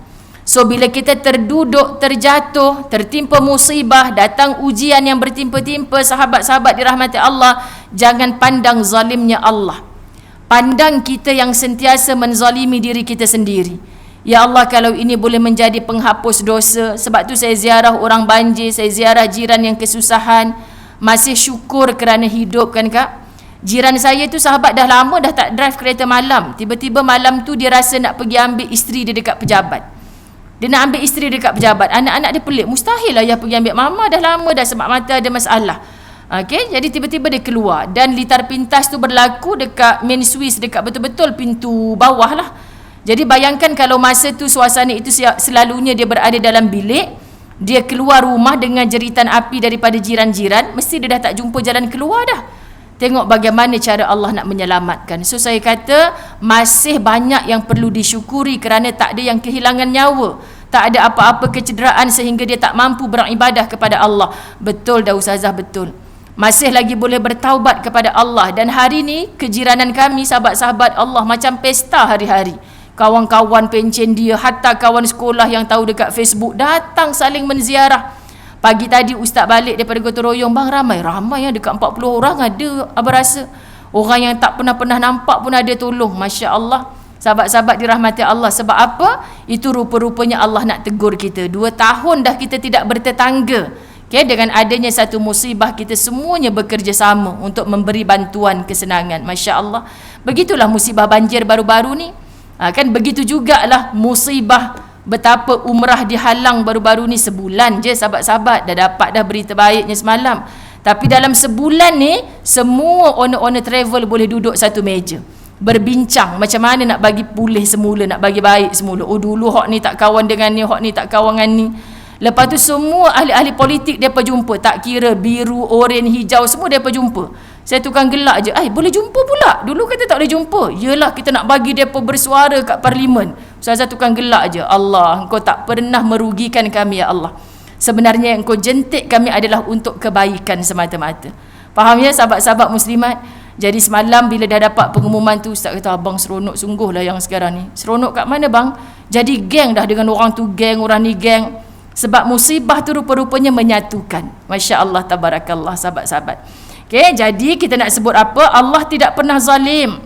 So bila kita terduduk, terjatuh, tertimpa musibah, datang ujian yang bertimpa-timpa, sahabat-sahabat dirahmati Allah, jangan pandang zalimnya Allah. Pandang kita yang sentiasa menzalimi diri kita sendiri. Ya Allah, kalau ini boleh menjadi penghapus dosa. Sebab tu saya ziarah orang banjir, saya ziarah jiran yang kesusahan. Masih syukur kerana hidup kan Kak. Jiran saya tu sahabat dah lama dah tak drive kereta malam. Tiba-tiba malam tu dia rasa nak pergi ambil isteri dia dekat pejabat. Dia nak ambil isteri dekat pejabat. Anak-anak dia pelik. Mustahil lah ayah pergi ambil. Mama dah lama dah sebab mata ada masalah. Okay, jadi tiba-tiba dia keluar. Dan litar pintas tu berlaku dekat main Swiss, dekat betul-betul pintu bawah lah. Jadi bayangkan kalau masa tu suasana itu selalunya dia berada dalam bilik. Dia keluar rumah dengan jeritan api daripada jiran-jiran. Mesti dia dah tak jumpa jalan keluar dah. Tengok bagaimana cara Allah nak menyelamatkan. So saya kata masih banyak yang perlu disyukuri kerana tak ada yang kehilangan nyawa. Tak ada apa-apa kecederaan sehingga dia tak mampu beribadah kepada Allah. Betul dah Ustazah, betul. Masih lagi boleh bertaubat kepada Allah. Dan hari ni kejiranan kami sahabat-sahabat Allah macam pesta hari-hari. Kawan-kawan pencen dia, hatta kawan sekolah yang tahu dekat Facebook datang saling menziarah. Pagi tadi ustaz balik daripada gotong royong, bang, ramai yang dekat 40 orang ada abang rasa. Orang yang tak pernah nampak pun ada tolong. Masya Allah. Sahabat-sahabat dirahmati Allah. Sebab apa? Itu rupa-rupanya Allah nak tegur kita. 2 tahun dah kita tidak bertetangga. Okay, dengan adanya satu musibah, kita semuanya bekerjasama untuk memberi bantuan kesenangan. Masya Allah. Begitulah musibah banjir baru-baru ni. Kan begitu jugalah musibah betapa umrah dihalang baru-baru ni. Sebulan je sahabat-sahabat dah dapat dah berita baiknya semalam. Tapi dalam sebulan ni semua owner-owner travel boleh duduk satu meja, berbincang macam mana nak bagi pulih semula, nak bagi baik semula. Oh, dulu hok ni tak kawan dengan ni, hok ni tak kawan dengan ni. Lepas tu semua ahli-ahli politik depa jumpa, tak kira biru, oranye, hijau, semua depa jumpa. Saya tukang gelak je, boleh jumpa pula. Dulu kata tak boleh jumpa. Yelah, kita nak bagi depa bersuara kat parlimen. Saya tukang gelak je. Allah, engkau tak pernah merugikan kami ya Allah. Sebenarnya yang kau jentik kami adalah untuk kebaikan semata-mata. Faham ya sahabat-sahabat muslimat? Jadi semalam bila dah dapat pengumuman tu, ustaz kata, abang seronok sungguh lah yang sekarang ni. Seronok kat mana bang? Jadi geng dah dengan orang tu geng, orang ni geng. Sebab musibah tu rupa-rupanya menyatukan. Masya Allah, tabarakallah sahabat-sahabat. Okay, jadi kita nak sebut apa? Allah tidak pernah zalim.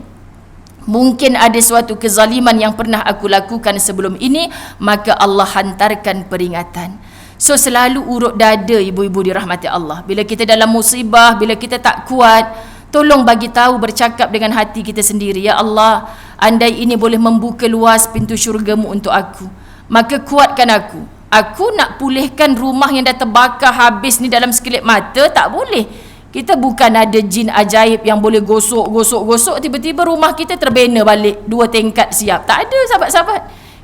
Mungkin ada suatu kezaliman yang pernah aku lakukan sebelum ini, maka Allah hantarkan peringatan. So selalu urut dada ibu-ibu dirahmati Allah. Bila kita dalam musibah, bila kita tak kuat, tolong bagi tahu, bercakap dengan hati kita sendiri, ya Allah, andai ini boleh membuka luas pintu syurgamu untuk aku, maka kuatkan aku. Aku nak pulihkan rumah yang dah terbakar habis ni dalam sekelip mata, tak boleh. Kita bukan ada jin ajaib yang boleh gosok tiba-tiba rumah kita terbena balik 2 tingkat siap. Tak ada sahabat-sahabat.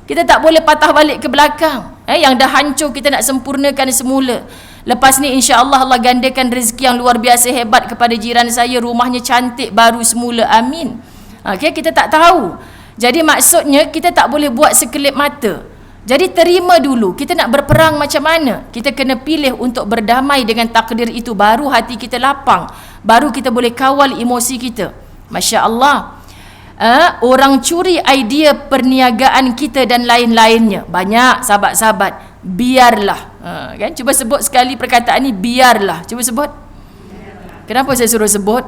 Kita tak boleh patah balik ke belakang. Yang dah hancur kita nak sempurnakan semula. Lepas ni insya-Allah Allah gandakan rezeki yang luar biasa hebat kepada jiran saya, rumahnya cantik baru semula. Amin. Okay, kita tak tahu. Jadi maksudnya kita tak boleh buat sekelip mata. Jadi terima dulu. Kita nak berperang macam mana? Kita kena pilih untuk berdamai dengan takdir itu, baru hati kita lapang, baru kita boleh kawal emosi kita. Masya Allah. Orang curi idea perniagaan kita dan lain-lainnya. Banyak sahabat-sahabat. Biarlah. Kan? Cuba sebut sekali perkataan ni, biarlah. Cuba sebut. Kenapa saya suruh sebut?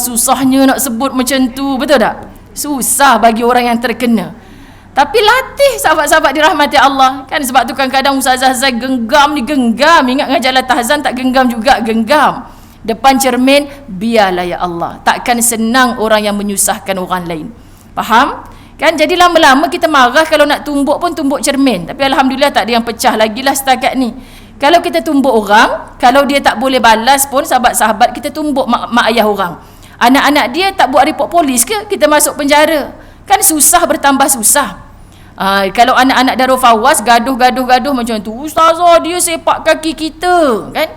Susahnya nak sebut macam tu, betul tak? Susah bagi orang yang terkena. Tapi latih sahabat-sahabat dirahmati Allah. Kan sebab tu kadang-kadang Ustazah Zai genggam ni, genggam. Ingat ngajar Tahzan tak genggam juga, genggam. Depan cermin, biarlah ya Allah. Takkan senang orang yang menyusahkan orang lain. Faham? Kan jadi lama-lama kita marah kalau nak tumbuk pun tumbuk cermin. Tapi alhamdulillah tak ada yang pecah lagi lah setakat ni. Kalau kita tumbuk orang, kalau dia tak boleh balas pun sahabat-sahabat, kita tumbuk mak ayah orang. Anak-anak dia tak buat report polis ke, kita masuk penjara. Kan susah bertambah susah. Kalau anak-anak Darul Fawaz gaduh macam tu, ustazah dia sepak kaki kita, kan?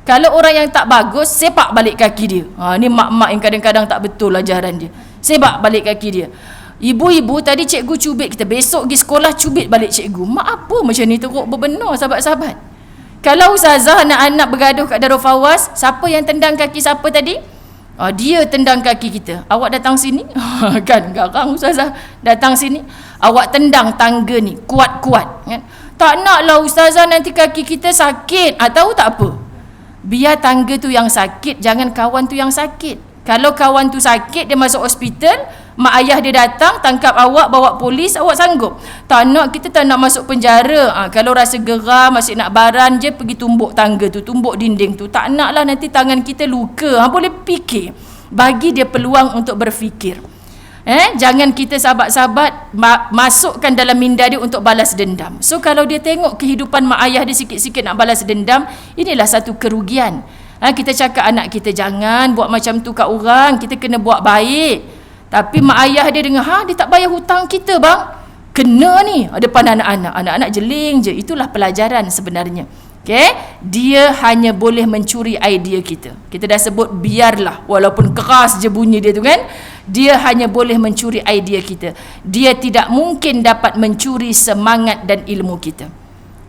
Kalau orang yang tak bagus, sepak balik kaki dia. Ni mak-mak yang kadang-kadang tak betul ajaran dia. Sepak balik kaki dia. Ibu-ibu tadi cikgu cubit kita, besok pergi sekolah cubit balik cikgu. Mak apa macam ni teruk berbenar sahabat-sahabat. Kalau ustazah anak-anak bergaduh kat Darul Fawaz, siapa yang tendang kaki siapa tadi? Dia tendang kaki kita. Awak datang sini. Kan garang ustazah datang sini. Awak tendang tangga ni kuat-kuat, kan? Tak naklah ustazah nanti kaki kita sakit. Tahu tak apa? Biar tangga tu yang sakit, jangan kawan tu yang sakit. Kalau kawan tu sakit, dia masuk hospital, mak ayah dia datang, tangkap awak, bawa polis, awak sanggup? Tak nak, kita tak nak masuk penjara. Kalau rasa geram, masih nak baran je, pergi tumbuk tangga tu, tumbuk dinding tu. Tak naklah nanti tangan kita luka. Boleh fikir. Bagi dia peluang untuk berfikir. Jangan kita sahabat-sahabat masukkan dalam minda dia untuk balas dendam. So kalau dia tengok kehidupan mak ayah dia sikit-sikit nak balas dendam, inilah satu kerugian. Kita cakap anak kita jangan buat macam tu kat orang, kita kena buat baik. Tapi mak ayah dia dengar, dia tak bayar hutang kita bang, kena ni depan anak-anak jeling je. Itulah pelajaran sebenarnya. Okay? Dia hanya boleh mencuri idea kita. Kita dah sebut biarlah, walaupun keras je bunyi dia tu kan. Dia hanya boleh mencuri idea kita. Dia tidak mungkin dapat mencuri semangat dan ilmu kita.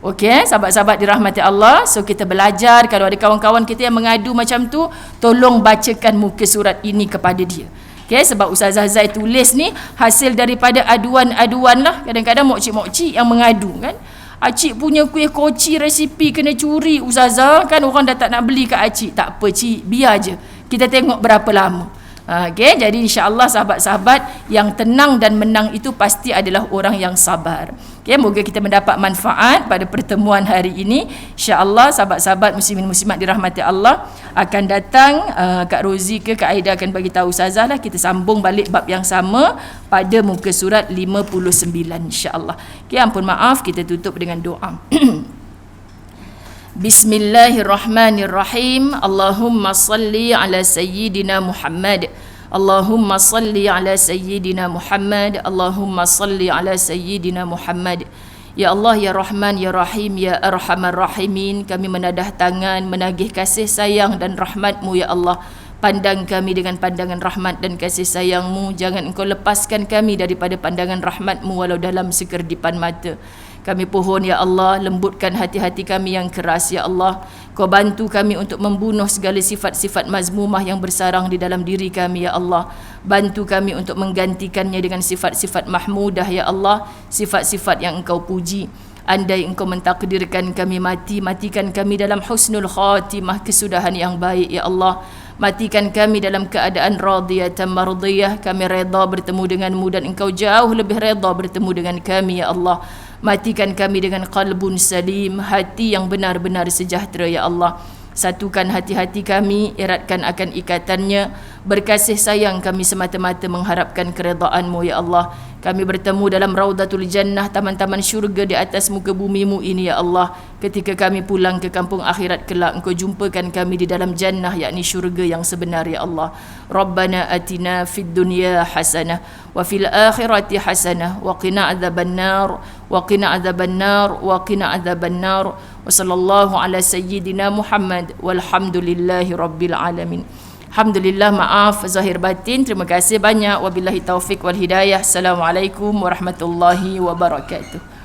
Okey, sahabat-sahabat dirahmati Allah. So kita belajar, kalau ada kawan-kawan kita yang mengadu macam tu, tolong bacakan muka surat ini kepada dia. Okey, sebab Ustazah Zai tulis ni hasil daripada aduan-aduan lah. Kadang-kadang mokcik-mokcik yang mengadu kan. Acik punya kuih koci resipi kena curi ustazah, kan orang dah tak nak beli kat acik. Tak apa cik, biar je. Kita tengok berapa lama. Okey, jadi insya-Allah sahabat-sahabat yang tenang dan menang itu pasti adalah orang yang sabar. Okey, moga kita mendapat manfaat pada pertemuan hari ini. Insya-Allah sahabat-sahabat muslimin muslimat dirahmati Allah, akan datang Kak Rozi ke Kak Aida akan bagi tahu ustazah lah, kita sambung balik bab yang sama pada muka surat 59 insya-Allah. Okey, ampun maaf, kita tutup dengan doa. Bismillahirrahmanirrahim. Allahumma salli ala sayyidina Muhammad. Allahumma salli ala sayyidina Muhammad. Allahumma salli ala sayyidina Muhammad. Ya Allah, ya Rahman, ya Rahim, ya Arhamar Rahimin, kami menadah tangan menagih kasih sayang dan rahmat-Mu ya Allah. Pandang kami dengan pandangan rahmat dan kasih sayang-Mu. Jangan Engkau lepaskan kami daripada pandangan rahmat-Mu walau dalam sekerdipan mata. Kami pohon ya Allah, lembutkan hati-hati kami yang keras ya Allah. Kau bantu kami untuk membunuh segala sifat-sifat mazmumah yang bersarang di dalam diri kami ya Allah. Bantu kami untuk menggantikannya dengan sifat-sifat mahmudah ya Allah, sifat-sifat yang Engkau puji. Andai Engkau mentakdirkan kami mati, matikan kami dalam husnul khatimah, kesudahan yang baik ya Allah. Matikan kami dalam keadaan radiyatan mardiyah, kami redha bertemu denganmu dan Engkau jauh lebih redha bertemu dengan kami ya Allah. Matikan kami dengan qalbun salim, hati yang benar-benar sejahtera ya Allah. Satukan hati-hati kami, eratkan akan ikatannya. Berkasih sayang kami semata-mata mengharapkan keredaan-Mu ya Allah. Kami bertemu dalam Raudatul Jannah, taman-taman syurga di atas muka bumi-Mu ini ya Allah. Ketika kami pulang ke kampung akhirat kelak, Engkau jumpakan kami di dalam jannah, yakni syurga yang sebenar ya Allah. Rabbana atina fid dunya hasanah wa fil akhirati hasanah wa qina adzabannar wa qina adzabannar wa qina adzabannar. Wa sallallahu ala sayyidina Muhammad walhamdulillahi rabbil alamin. Alhamdulillah, maaf zahir batin. Terima kasih banyak. Wabillahi taufik wal hidayah. Assalamualaikum warahmatullahi wabarakatuh.